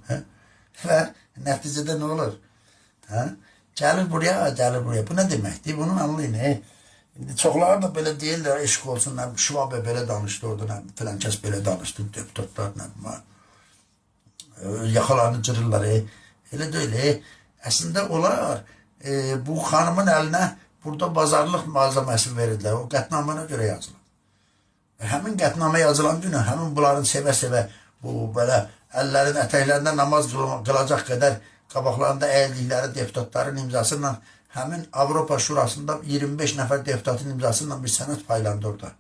Və nəticədə nə olur? Gəlir buraya. Bu nə deməkdir? Bunun anlayın. Çoxları da belə deyirlər, eşq olsun, Şüvabə belə danışdı orada, filan kəs belə danışdı, deputatlar, yaxalarını cırırlar. Elə deyil. Əslində onlar bu xanımın əlinə burada bazarlıq malzəməsi verirlər. O qətnamına görə yazılır. Həmin qətnamə yazılan günü, həmin bunların sevə-sevə bu belə əllərin ətəklərində namaz qılacaq qədər qabaqlarında əyildikləri deputatların imzasıyla həmin Avropa Şurasında 25 nəfər deputatın imzasıyla bir sənət paylandı orada.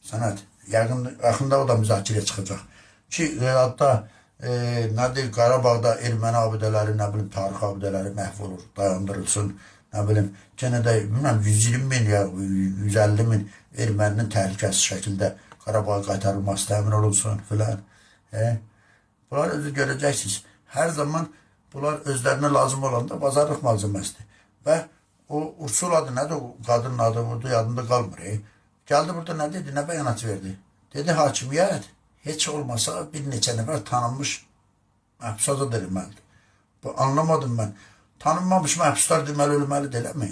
Sənət. Yaxında o da müzakirəyə çıxacaq. Ki, hatta nədir, Qarabağda erməni abidələri, nə bilim, tarix abidələri məhv olur, dayandırılsın, nə bilim, gene də, bilməm, 120 min ya 150 min erməninin təhlükəsiz şəkildə Qarabağa qaytarılması təmin olunsun, filan. Bunlar özü görəcəksiniz. Hər zaman bunlar özlərinə lazım olanda bazarlıq malzəməsidir. Və o Ursuladır, nədir o qadının adı, burada yadında qalmır. Gəldi burada nə dedi, nə bəyanat verdi? Dedi, hakimiyyət heç olmasa bir neçə nəfər tanınmış məhbusada edilməlidir. Bu anlamadım mən. Tanınmamış məhbuslar deməli ölməlidir, eləmi?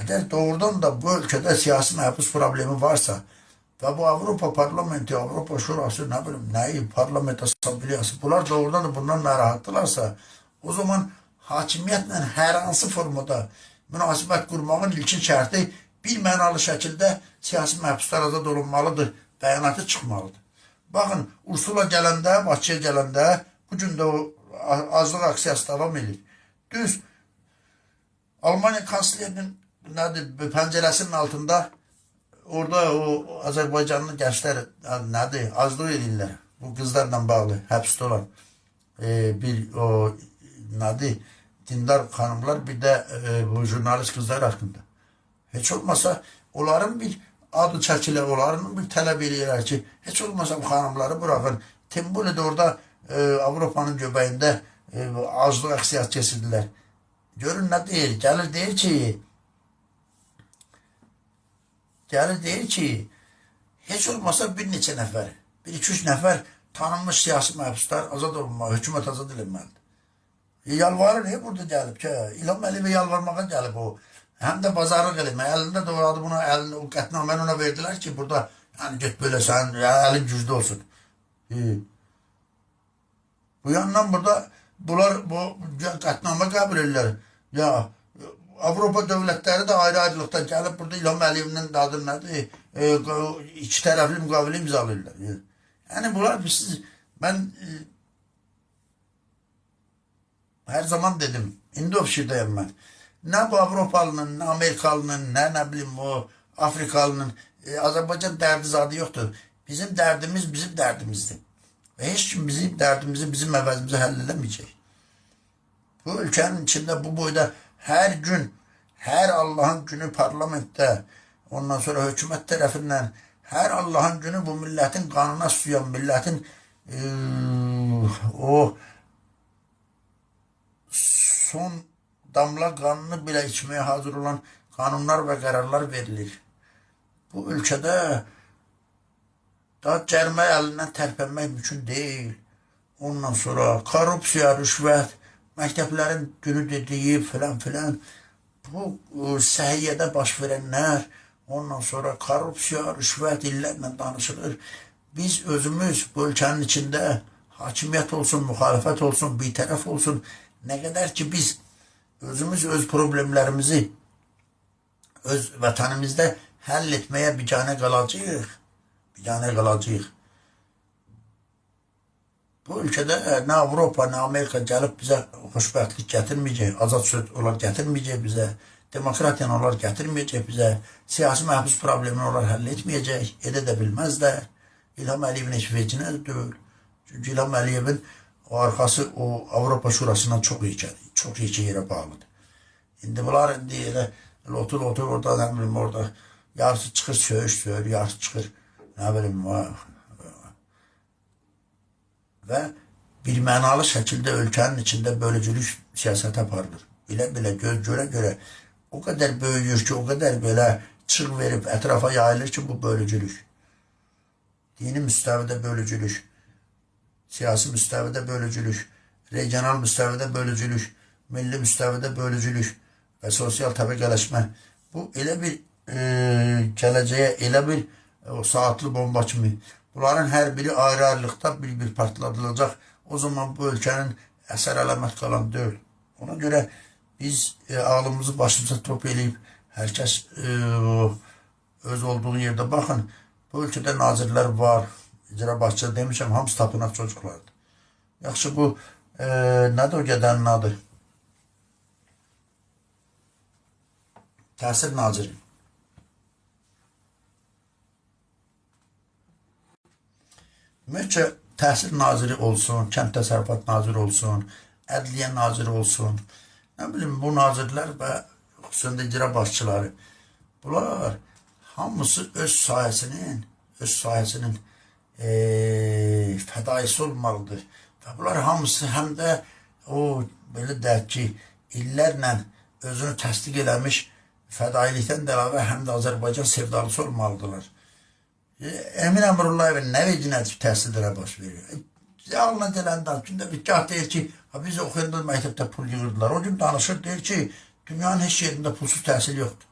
Əgər doğrudan da bu ölkədə siyasi məhbus problemi varsa və bu Avropa Parlamenti, Avropa Şurası, nə bilim, nəyi, Parlament Assambleyası, bunlar doğrudan da bundan narahatdırlarsa, o zaman hakimiyyətlə hər hansı formada münasibət qurmağın ilkin şərti bir mənalı şəkildə siyasi məhbuslar azad olunmalıdır, bəyanatı çıxmalıdır. Baxın, Ursula gələndə, Bakıya gələndə, bugün də o azlıq aksiyası davam edir. Düz, Almanya kanslerinin pəncərəsinin altında orada o Azərbaycanlı gənclər nədir, azlıq edirlər. Bu qızlarla bağlı, həbsdə olan bir o nədir, dindar xanımlar, bir də bu jurnalist qızlar haqqında. Heç olmasa onların bir adı çəkilə, onların bir tələb eləyirlər ki, heç olmasa bu xanımları bırakın. Temboli'de orada Avropanın göbəyində azlıq aksiyası kesirdilər. Görün nə deyir, gəlir deyir ki, heç olmasa bir neçə nəfər, bir iki üç nəfər tanınmış siyasi məhbuslar azad olunmalı, hökumət azad edilməlidir. Yalvarır, burada gəlib ki, İlham Əliyevə yalvarmağa gəlib o. Həm də bazarlıq eləmə. Əlində doğradı bunu, o qətnaməni ona verdilər ki, burada, yəni get belə sən, əlin güclü olsun. Bu yandan burada bunlar bu qətnamə qəbul edirlər. Ya Avropa dövlətləri də ayrı-ayrılıqda gəlib burada İlham Əliyevin adı nədir? İki tərəfli müqavilə imzalayırlar. Yəni bunlar mən her zaman dedim, indi o fikirdəyəm mən. Nə bu Avropalının, nə Amerikalının, nə bilim o Afrikalının Azərbaycan dərdi zadı yoxdur. Bizim dərdimiz bizim dərdimizdir. Və heç kim bizim dərdimizi, bizim əvəzimizi həll edəməyəcək. Bu ülkenin içində bu boyda her gün, her Allah'ın günü parlamentdə, ondan sonra hükümet tarafından her Allah'ın günü bu milletin kanına suyan, milletin o son damla kanını bile içmeye hazır olan kanunlar ve kararlar verilir. Bu ülkede daha cərmə əlindən tərpənmək mümkün değil. Ondan sonra korrupsiya, rüşvət, məktəblərin günü dediyi filan filan, bu səhiyyədə baş verənlər, ondan sonra korrupsiya, rüşvət illərlə danışılır. Biz özümüz bu ülkenin içində hakimiyyət olsun, müxalifət olsun, bir tərəf olsun, nə qədər ki biz özümüz öz problemlərimizi öz vətənimizdə həll etməyə biganə qalacağıq. Biganə qalacağıq. Bu ülkədə nə Avropa, nə Amerika gəlib bizə xoşbəxtlik gətirməyəcək, azad söz onlar gətirməyəcək bizə, demokratiyanı onlar gətirməyəcək bizə, siyasi məhbus problemini onlar həll etməyəcək, edə də bilməzlər. İlham Əliyevin heç vecinə də deyil. Çünki İlham Əliyevin o arxası o Avropa Şurasından çox yekə yerə bağlıdır. İndi bunlar elə otur orada, nə bilim orada, yarısı çıxır söyür, yarısı çıxır, nə bilim və bir mənalı şəkildə ölkənin içində bölücülük siyasət aparılır. Bilə göz görə o qədər böyüyür ki, o qədər belə çığ verib ətrafa yayılır ki, bu bölücülük. Dini müstəvidə bölücülük, siyasi müstəvidə bölücülük, regional müstəvidə bölücülük, milli müstəvidə bölücülük və sosial təbəqələşmə. Bu elə bir gələcəyə, elə bir saatlı bomba kimi. Bunların hər biri ayrı-ayrılıqda bir partladılacaq. O zaman bu ölkənin əsər əlamət qalan deyil. Ona görə biz ağlımızı başımıza top eləyib, hər kəs öz olduğu yerdə baxın. Bu ölkədə nazirlər var, icra başçısı demişəm, hamısı tapınaq çocuklardır. Yaxşı bu, nədir o qədənin adı? Təhsil naziri. Ümumiyyətcə, təhsil naziri olsun, kənd təsərrüfat naziri olsun, ədliyyə naziri olsun, nə bilim, bu nazirlər və xüsusən icra başçıları, bunlar hamısı öz sahəsinin fədaisi olmalıdır. Və bunlar hamısı həm də o, belə deyək ki, illərlə özünü təsdiq eləmiş fədailikdən də əlavə həm də Azərbaycan sevdalısı olmalıdırlar. Emin Əmrullayevin nə vecinə təhsillərə baş verir? Ağlına gələndə, gündə bir gah deyir ki, biz oxuyanda məktəbdə pul yığırdılar. O gün danışır, deyir ki, dünyanın heç yerində pulsuz təhsil yoxdur.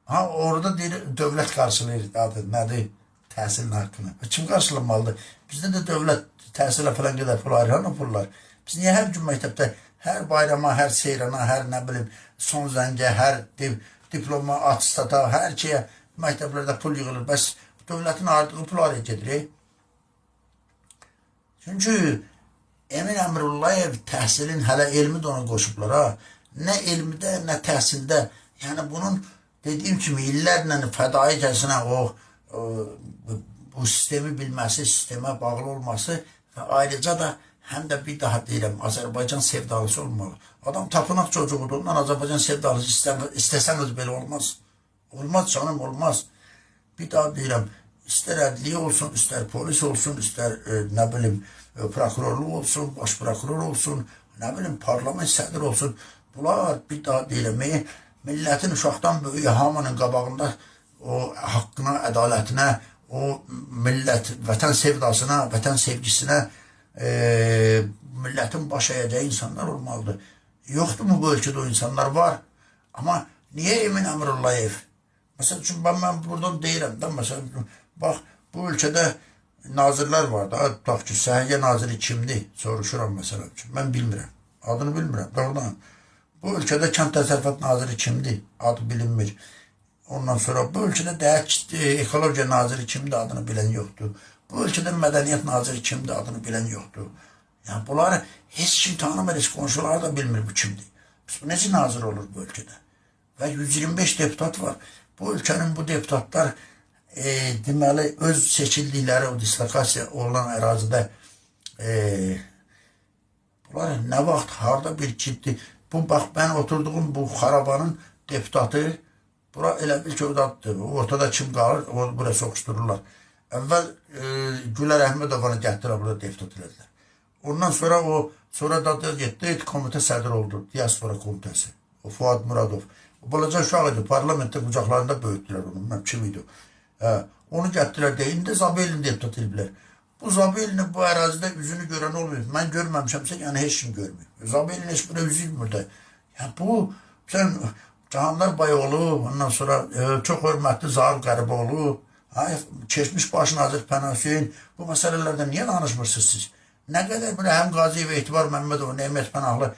Orada deyir, dövlət qarşılayır, nədir? Təhsilin haqqını. Kim qarşılanmalıdır? Bizdə də dövlət təhsilə falan qədər pul ayırır, hanı pullar? Biz niyə hər gün məktəbdə, hər bayrama, hər seyrana, hər nə bilim, son zəngə, hər diploma, atistata, hər şeyə məktəblərdə pul yığılır. Bəs dövlətin ayırdığı pul araya gedir. Çünki Emin Əmrullayev təhsilin hələ elmi də ona qoşublar. Nə elmidə, nə təhsildə. Yəni bunun dediyim kimi illərlə fədaikəsinə bu sistemi bilməsi, sistemə bağlı olması və ayrıca da həm də bir daha deyirəm, Azərbaycan sevdalısı olmalı. Adam tapınaq çocuğudur, ondan Azərbaycan sevdalısı istəsəniz belə olmaz. Olmaz canım, olmaz. Bir daha deyirəm, istər ədliyə olsun, istər polis olsun, istər nə bilim prokurorluq olsun, baş prokuror olsun, nə bilim parlament sədr olsun. Bunlar bir daha deyirəm, millətin uşaqdan böyük hamının qabağında o haqqına, ədalətinə, o millət, vətən sevdasına, vətən sevgisinə millətin baş əyəcəyi insanlar olmalıdır. Yoxdur mu bu ölkədə o insanlar var? Amma niyə Emin Əmrullayev? Məsələn üçün, mən buradan deyirəm də, məsələn, bax, bu ölkədə nazirlər var da, tutaq ki, Səhiyyə naziri kimdir? Soruşuram məsələ üçün. Mən bilmirəm. Adını bilmirəm. Doğrudan. Bu ölkədə kənd təsərrüfat naziri kimdir? Adı bilinmir. Ondan sonra bu ölkədə ekologiya naziri kimdir? Adını bilən yoxdur. Bu ölkədə mədəniyyət naziri kimdir? Adını bilən yoxdur. Yəni bunları heç kim tanımır, heç qonşuları da bilmir bu kimdir. Bu necə nazir olur bu ölkədə? Və 125 deputat var. Bu ölkənin bu deputatlar deməli öz seçildikləri o dislokasiya olan ərazidə bunlar nə vaxt, harda bir ciddi bu bax mən oturduğum bu xarabanın deputatı bura elə bil ki odadır. Ortada kim qalır, o bura soxuşdururlar. Əvvəl Gülər Əhmədovanı gətirə burada deputat elədilər. Ondan sonra da getdi komitə sədri oldu, diaspora komitəsi. O Fuad Muradov. O balaca uşaq idi, parlamentdə qucaqlarında böyütdülər onu, mən kim idi o. Onu gətirdilər deyə, indi Zabelini deputat ediblər. Bu Zabelini bu ərazidə üzünü görən olmuyor. Mən görməmişəmsə, yəni heç kim görmüyor. Zabelini heç buna üzülmür də. Yəni bu, sən Cahanlar Bayoğlu, ondan sonra çox hörmətli Zahir Qəriboğlu, keçmiş baş nazir Pənah Hüseyin, bu məsələlərdən niyə danışmırsınız siz? Nə qədər belə həm Qaziyev, Etibar Məmmədov, Neymət Pənahlı,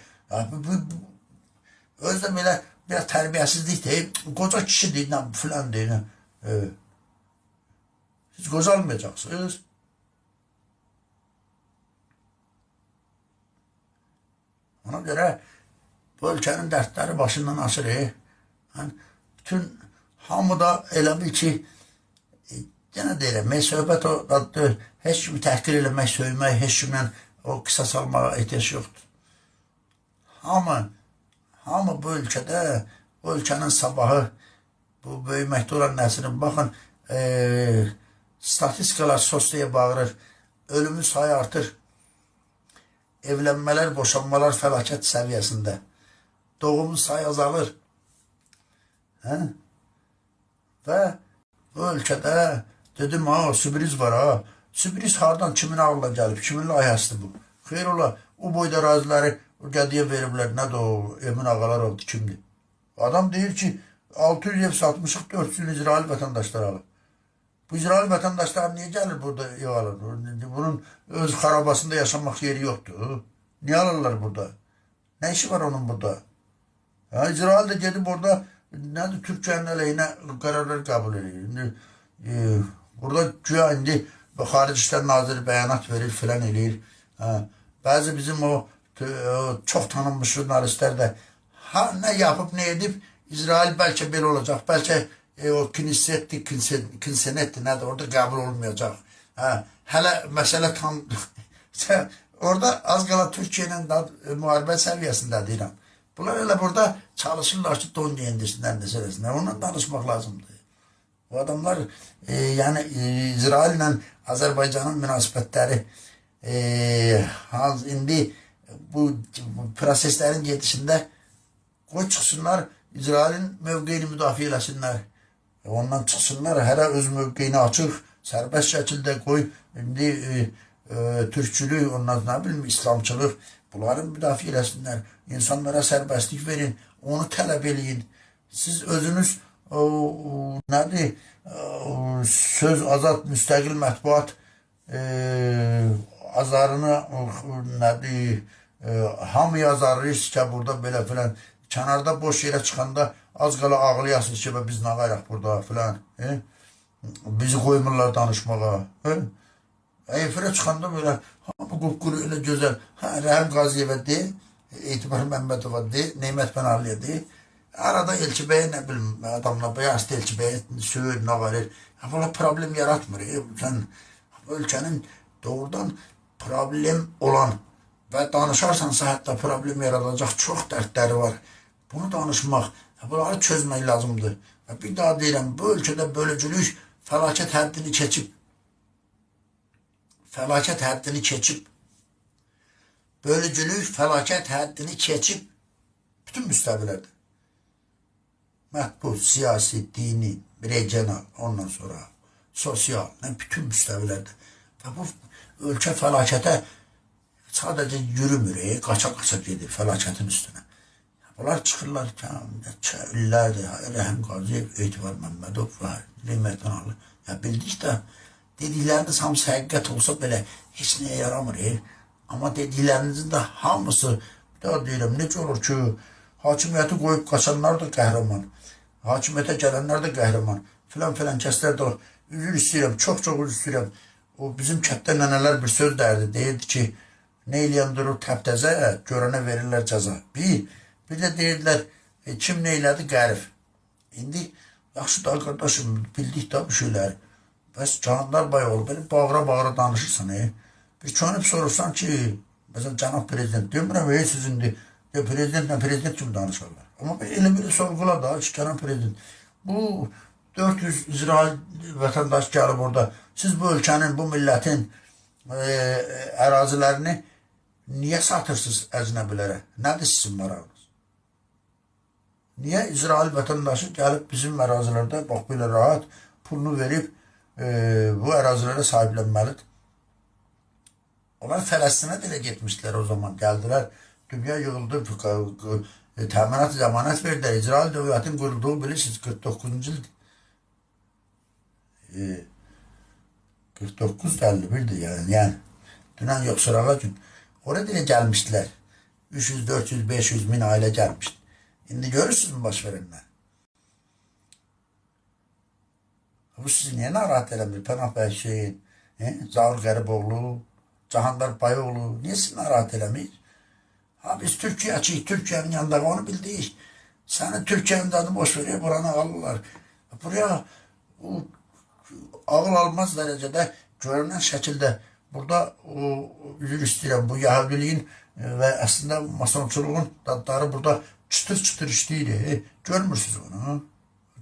özdə belə biraz tərbiyəsizlik deyib, qoca kişi deyil, filan deyil. Siz qocalmayacaqsınız. Ona görə bu ölkənin dərdləri başından aşır. Bütün hamı da elə bil ki, yenə deyirəm, söhbət o addır, heç kimi təhqir eləmək, söymək, heç kimlə o qisas almağa ehtiyac yoxdur. Hamı bu ölkədə, bu ölkənin sabahı, bu böyüməkdə olan nəslinin, baxın, statistikalar sosiyaya bağırır, ölümün sayı artır, evlənmələr, boşanmalar fəlakət səviyyəsində, doğumun sayı azalır. Və bu ölkədə dedim, Sübriz var, Sübriz hardan, kimin ağırla gəlib, kimin layihəsidir bu? Xeyr ola, o boyda əraziləri qədiyə veriblər, nədir o, Emin Ağalarovdur, kimdir? Adam deyir ki, 600 ev satmışıq, 400'ünü İsrail vətəndaşlar alıb. Bu İsrail vətəndaşlar niyə gəlir burada ev alır? Bunun öz xarabasında yaşamaq yeri yoxdur. Niyə alırlar burada? Nə işi var onun burada? İsrail də gedib orada nədir, Türkiyənin əleyhinə qərarlar qəbul edir. Burada güya indi Xarici İşlər Naziri bəyanat verir, filan eləyir. Bəzi bizim o çox tanınmış jurnalistlər də nə yapıb, nə edib, İsrail bəlkə belə olacaq, bəlkə o kinsenetdir, nədir, orada qəbul olmayacaq. Hələ məsələ tam, orada az qala Türkiyə ilə müharibə səviyyəsində deyirəm. Bunlar elə burada çalışırlar ki, don geyindirsinlər, nəsələsinlər, ondan danışmaq lazımdır. Bu adamlar, yəni İsrail ilə Azərbaycanın münasibətləri indi bu proseslərin gedişində qoy çıxsınlar, İsrailin mövqeyini müdafiə eləsinlər. Ondan çıxsınlar, hərə öz mövqeyini açıq, sərbəst şəkildə qoy, indi türkçülük, ondan nə bilim, İslamçılıq, bunları müdafiə eləsinlər. İnsanlara sərbəstlik verin, onu tələb eləyin. Siz özünüz nədir, söz azad, müstəqil mətbuat azarını nədir, hamı yazarırız ki, burada belə filan, kənarda boş yerə çıxanda az qala ağlayasınız ki, biz nə qayraq burada filan, bizi qoymurlar danışmağa. Efirə çıxanda belə, hamı qupquru elə gözəl, Rəhim Qaziyevə deyil, Etibar Məmmədova deyil, Neymət Pənahlıya deyil, arada Elçibəyə, nə bilim, adamla bayaq Elçibəyə söyür, nə qarir, bunlar problem yaratmır. Ölkənin doğrudan problem olan və danışarsansa hətta problem yaradacaq çox dərdləri var. Bunu danışmaq, bunları çözmək lazımdır. Bir daha deyirəm, bu ölkədə bölücülük fəlakət həddini keçib. Fəlakət həddini keçib. Bölücülük fəlakət həddini keçib. Bütün müstəvilərdə. Mətbu, siyasi, dini, regional, ondan sonra sosial, bütün müstəvilərdə. Və bu ölkə fəlakətə sadəcə yürümür, qaça-qaça gedir fəlakətin üstünə. Bunlar çıxırlar ki, illərdir, Rəhim Qaziyev, Etibar Məmmədov və Neymət Pənahlı. Bildikdə dedikləriniz hamısı həqiqət olsa belə heç nəyə yaramır. Amma dediklərinizin də hamısı, bir daha deyirəm, necə olur ki, hakimiyyəti qoyub qaçanlar da qəhrəman, hakimiyyətə gələnlər də qəhrəman, filan kəslər də üzür istəyirəm, çox üzür istəyirəm. O bizim kətdə nənələr bir söz dərdi, deyirdi ki, nə eləyən durur təptəzə, görənə verirlər cəza. Bir də deyirdilər, kim nə elədi qərif. İndi yaxşı da qardaşım, bildik də bu şeyləri. Bəs Cahanlar Bayoğlu, belə bağıra danışırsan. Bir çönüb sorursan ki, məsələn, cənab prezident, demirəm, siz indi prezidentlə kimi danışarlar. Amma elə bir sorğula da, cənab prezident, bu 400 İsrail vətəndaş gəlib orada, siz bu ölkənin, bu millətin ərazilərini niyə satırsınız əcnəbilərə? Nədir sizin marağınız? Niyə İsrail vətəndaşı gəlib bizim ərazilərdə, bax belə rahat pulunu verib bu ərazilərə sahiblənməlidir? Onlar Fələstinə dilə getmişdilər o zaman, gəldilər, dünya yığıldı, təminat, zəmanət verdilər. İsrail dövlətin qurulduğu bilirsiniz, 49-cu ildir. 49-51'dir yani. Dünən yox, sırağa gün. Oraya dilə gəlmişdilər. 300, 400, 500 min ailə gəlmişdi. İndi görürsünüz mü baş verenler? Bu sizi niye narahat eləmir? Pənah bəy Hüseyin, Zavur Qəriboğlu, Cahanlar Bayoğlu, niye sizi narahat eləmir? Ha biz Türkiye'çiyik, Türkiye'nin yanında onu bildik. Səni Türkiye'nin adı boş veriyor, buranı alırlar. Buraya ağıl almaz dərəcədə görünən şəkildə burada üzr istəyirəm, bu Yahudiliyin və əslində masonçuluğun dadları burada çıtır işləyir. Görmürsünüz onu.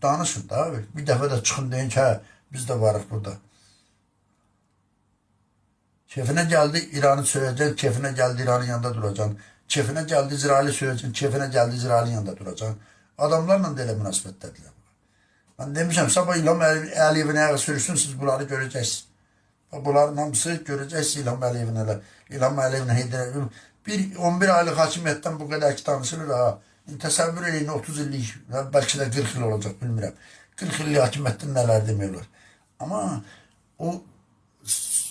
Danışın da. Bir dəfə də çıxın deyin ki, biz də varıq burada. Kefinə gəldi İran'ı söyləyəcək, kefinə gəldi İran'ın yanında duracaq. Kefinə gəldi İsrail'i söyləyəcək, kefinə gəldi İsrail'in yanında duracaq. Adamlarla da elə münasibətdədirlər. Ben demişəm, sabah İlham Əliyevin ayağı sürüsün, siz bunları görəcəksiniz. Bunların hamısı görəcəksiniz İlham Əliyevin. İlham Əliyevin Heydər. 11 aylıq hakimiyyətdən bu qədər ki tanışılır ha. Təsəvvür eləyin 30 illik, bəlkə də 40 il olacaq, bilmirəm. 40 illik hakimiyyətdən nələr demiyorlar. Amma o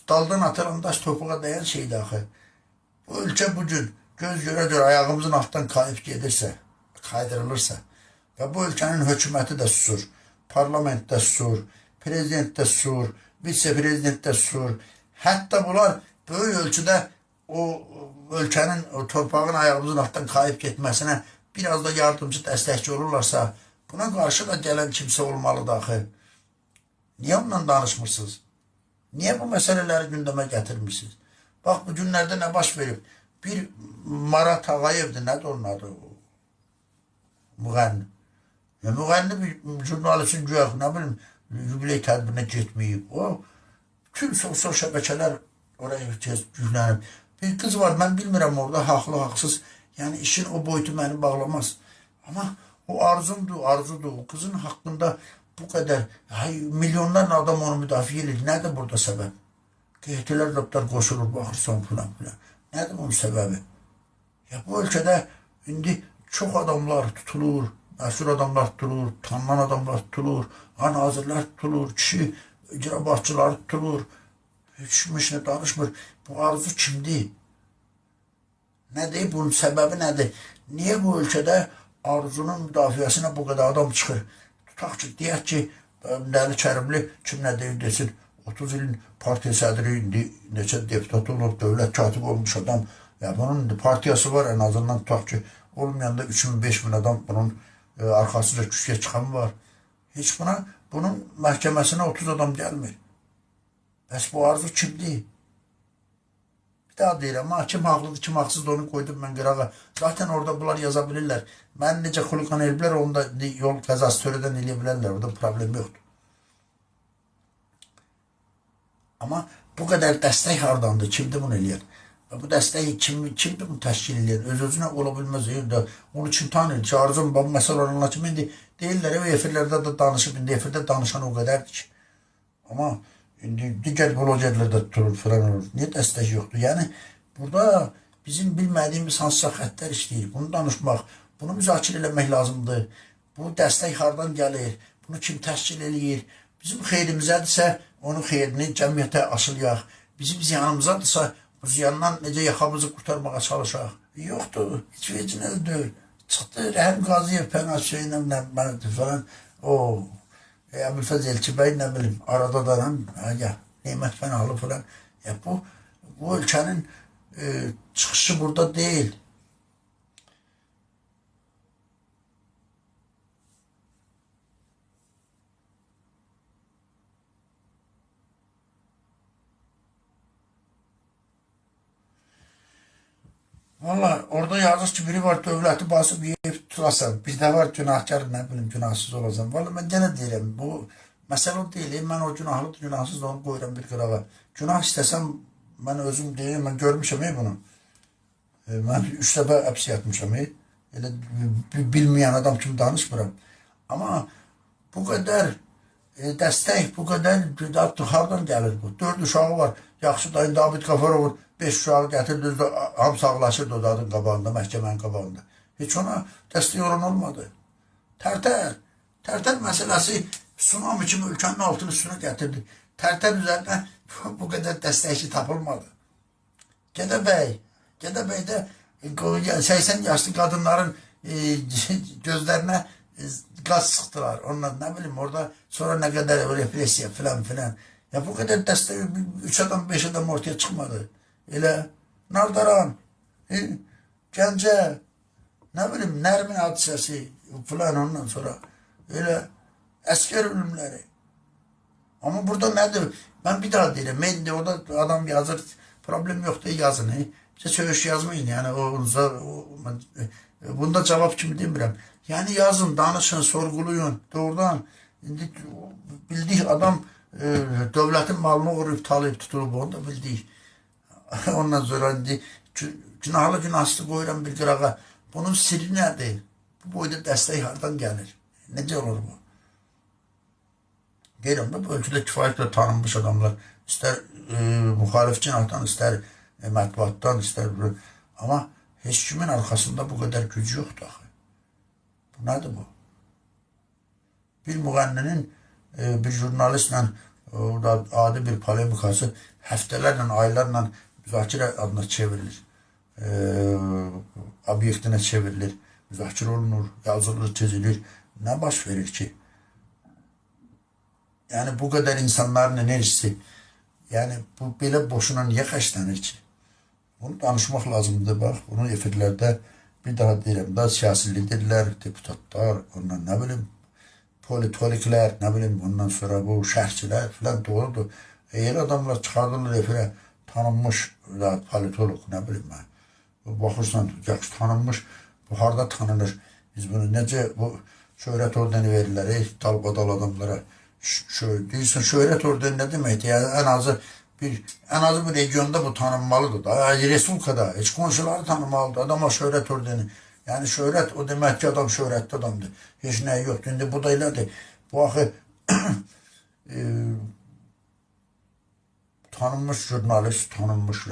daldan atılan daş topuğa dayan şeydi axı. Bu ölkə bugün göz görə ayağımızın altdan kayıp gedirsə, kaydırılırsa və bu ölkənin hökuməti də susur, parlament də susur, prezident də susur, vitse-prezident də susur. Hətta bunlar böyük ölçüdə o ölkənin, o torpağın ayağımızın altdan kayıp getməsinə biraz da yardımcı, dəstəkçi olurlarsa, buna qarşı da gələn kimsə olmalıdır axı. Niyə onunla danışmırsınız? Niyə bu məsələləri gündəmə gətirmişsiniz? Bax, bu günlərdə nə baş verib? Bir Marat Ağayevdir, nədir onun adı? Müğənni. Müğənni bir jurnalistin güya, nə bilim, jubiley tədbirinə getməyib. O, tüm sosial şəbəkələr oraya yüklənib. Bir kız var, mən bilmirəm orada, haqlı, haqsız. Yəni, işin o boyutu məni bağlamaz. Amma o arzudur. O kızın haqqında bu qədər, milyonlarla adam onu müdafiə edir. Nədir burada səbəb? Qehtilər raptar qoşulur, baxırsan filan. Nədir bunun səbəbi? Ya bu ölkədə indi çox adamlar tutulur, məsul adamlar tutulur, tanınan adamlar tutulur, nazirlər tutulur, kişi icra başçıları tutulur. Heç kimə danışmır. Bu arzu kimdir? Nədir? Bunun səbəbi nədir? Niyə bu ölkədə arzunun müdafiəsinə bu qədər adam çıxır? Tutaq ki, deyək ki, Nəli Kərimli kim nə deyir desin, 30 ilin partiya sədri indi neçə deputat olub, dövlət katib olmuş adam. Ya bunun indi partiyası var, ən azından tutaq ki, olmayanda 3000-5000 adam bunun arxasıca küçüyə çıxan var. Heç buna, bunun məhkəməsinə 30 adam gəlmir. Bəs bu arzu kimdir? Bir daha deyirəm, kim haqlıdır, kim haqsızdır onu qoydum mən qırağa. Zaten orada bunlar yaza bilirlər. Mən necə xuliqan elbilər, onu da yol qəzası törədən eləyə bilərlər. Orada problem yoxdur. Amma bu qədər dəstək hardandır? Kimdir bunu eləyər? Bu dəstəyi kimdir bunu təşkil eləyər? Öz-özünə ola bilməz. Onu kim tanıyır? Çağırıcım, bu məsələ olanlar kimi indi deyirlər, efirlərdə də danışıb, indi efirdə danışan o qədərdir ki. Amma indi digər blogerlərdə tutulur, falan olur. Niyə dəstək yoxdur? Yəni, burada bizim bilmədiyimiz hansısa xəttlər işləyir. Bunu danışmaq, bunu müzakirə eləmək lazımdır. Bu dəstək hardan gəlir? Bunu kim təşkil eləyir? bizim xeyrimizədirsə, onun xeyrini cəmiyyətə aşılayaq. Bizim ziyanımızdadırsa, bu ziyandan necə yaxamızı qurtarmağa çalışaq. Yoxdur, heç vecinə deyil. Çıxdı Rəhim Qaziyev, Pənah Hüseynov falan. O, Əbülfəz Elçibəy, nə bilim, arada daran, Neymət Pənahlı falan. Bu ölkənin çıxışı burada deyil. Valla orada yazır ki biri var dövləti basıb yeyib tutulasan. Bir də var günahkar, nə bilim, günahsız olasan. Valla mən gene deyirəm, bu məsələ o deyil. Mən o günahlıdır, günahsız da onu qoyuram bir qırağa. Günah istəsəm, mən özüm deyirəm, mən görmüşəm bunu. Mən 3 dəfə həbs yatmışam. Elə bilməyən adam kimi danışmıram. Amma bu qədər dəstək, bu qədər hardan gəlir bu? 4 uşağı var. Yaxşı dayın David Qafarovun 5 uşağı gətirdi, hamısı ağlaşırdı o dadın qabağında, məhkəmənin qabağında. Heç ona dəstək olan olmadı. Tərtər məsələsi tsunami kimi ölkənin altını üstünə gətirdi. Tərtər üzərinə bu qədər dəstəkçi tapılmadı. Gədəbəydə 80 yaşlı qadınların gözlərinə qaz sıxdılar. Ondan nə bilim orada sonra nə qədər represiya filan. Ya bu qədər dəstək 3 adam 5 adam ortaya çıxmadı. Elə Nardaran, Gəncə, nə bilim Nərmin hadisəsi filan ondan sonra elə əskər ölümləri. Amma burada nədir? Mən bir daha deyirəm. Mən orada adam yazır, problem yoxdur, yazın. Söyüş yazmayın. Yəni bunda cavab kimi demirəm. Yəni yazın, danışın, sorğuluyun. Doğrudan indi bildik adam dövlətin malını uğrayıb, talayıb, tutulub, onu da bildik. Ondan sonra indi günahlı günahsız qoyuram bir qırağa. Bunun sirri nədir? Bu boyda dəstək hardan gəlir? Necə olur bu? Deyirəm də, bu ölkədə kifayətlə tanınmış adamlar, istər müxalif cinahdan, istər mətbuatdan, istər... Amma heç kimin arxasında bu qədər güc yoxdur axı. Bu nədir bu? Bir müğənninin, bir jurnalistlə adi bir polemikası həftələrlə, aylarla müzakirə adına çevrilir. Obyektinə çevrilir, müzakirə olunur, yazılır, çizilir. Nə baş verir ki? Yəni bu qədər insanların enerjisi, yəni bu belə boşuna niyə xərclənir ki? Bunu danışmaq lazımdır, bax. Bunu efirlərdə bir daha deyirəm da, siyasi liderlər, deputatlar, ondan nə bilim, politoliklər, nə bilim, ondan sonra bu şərhçilər filan doğrudur. Elə adamlar çıxardırlar efirə, tanınmış politolog, nə bilim mən. Baxırsan, yaxşı tanınmış, bu harada tanınır? Biz bunu necə, bu şöhrət ordeni verirlər, dalbadal adamlara. Deyirsən, şöhrət ordeni nə deməkdir? Yəni, ən azı bir regionda bu tanınmalıdır da. Respublikada, heç qonşuları tanınmalıdır. Adama şöhrət ordeni. Yəni, şöhrət, o demək ki, adam şöhrətli adamdır. Heç nəyi yoxdur. İndi bu da elədir. Bu axı tanınmış jurnalist, tanınmış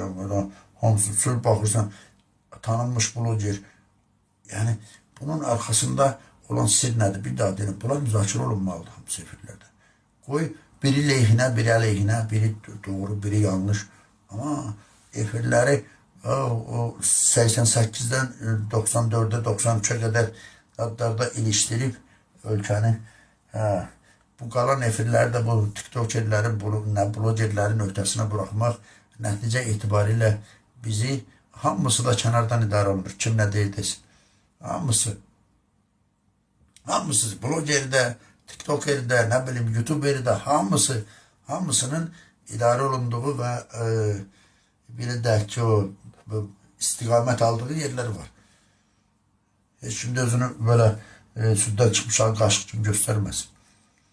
hamısı sür baxırsan, tanınmış bloger. Yəni, bunun arxasında olan sir nədir? Bir daha deyirəm, bunlar müzakirə olunmalıdır hamısı efirlərdə. Qoy, biri leyhinə, biri əleyhinə, biri doğru, biri yanlış. Amma efirləri 88-dən 94-ə, 93-ə qədər adlarda ilişdirib ölkəni. Bu qalan efirləri də bu tiktokerlərin, blogerlərin öhdəsinə buraxmaq nəticə etibarilə bizi hamısı da kənardan idarə olunur. Kim nə deyir desin. Hamısı. Hamısı. Blogeri də, tiktokeri də, nə bilim, youtuberi də, hamısının idarə olunduğu və belə deyək ki, o istiqamət aldığı yerlər var. Heç kimdə özünü belə süddən çıxmış qaşıq kimi göstərməsin.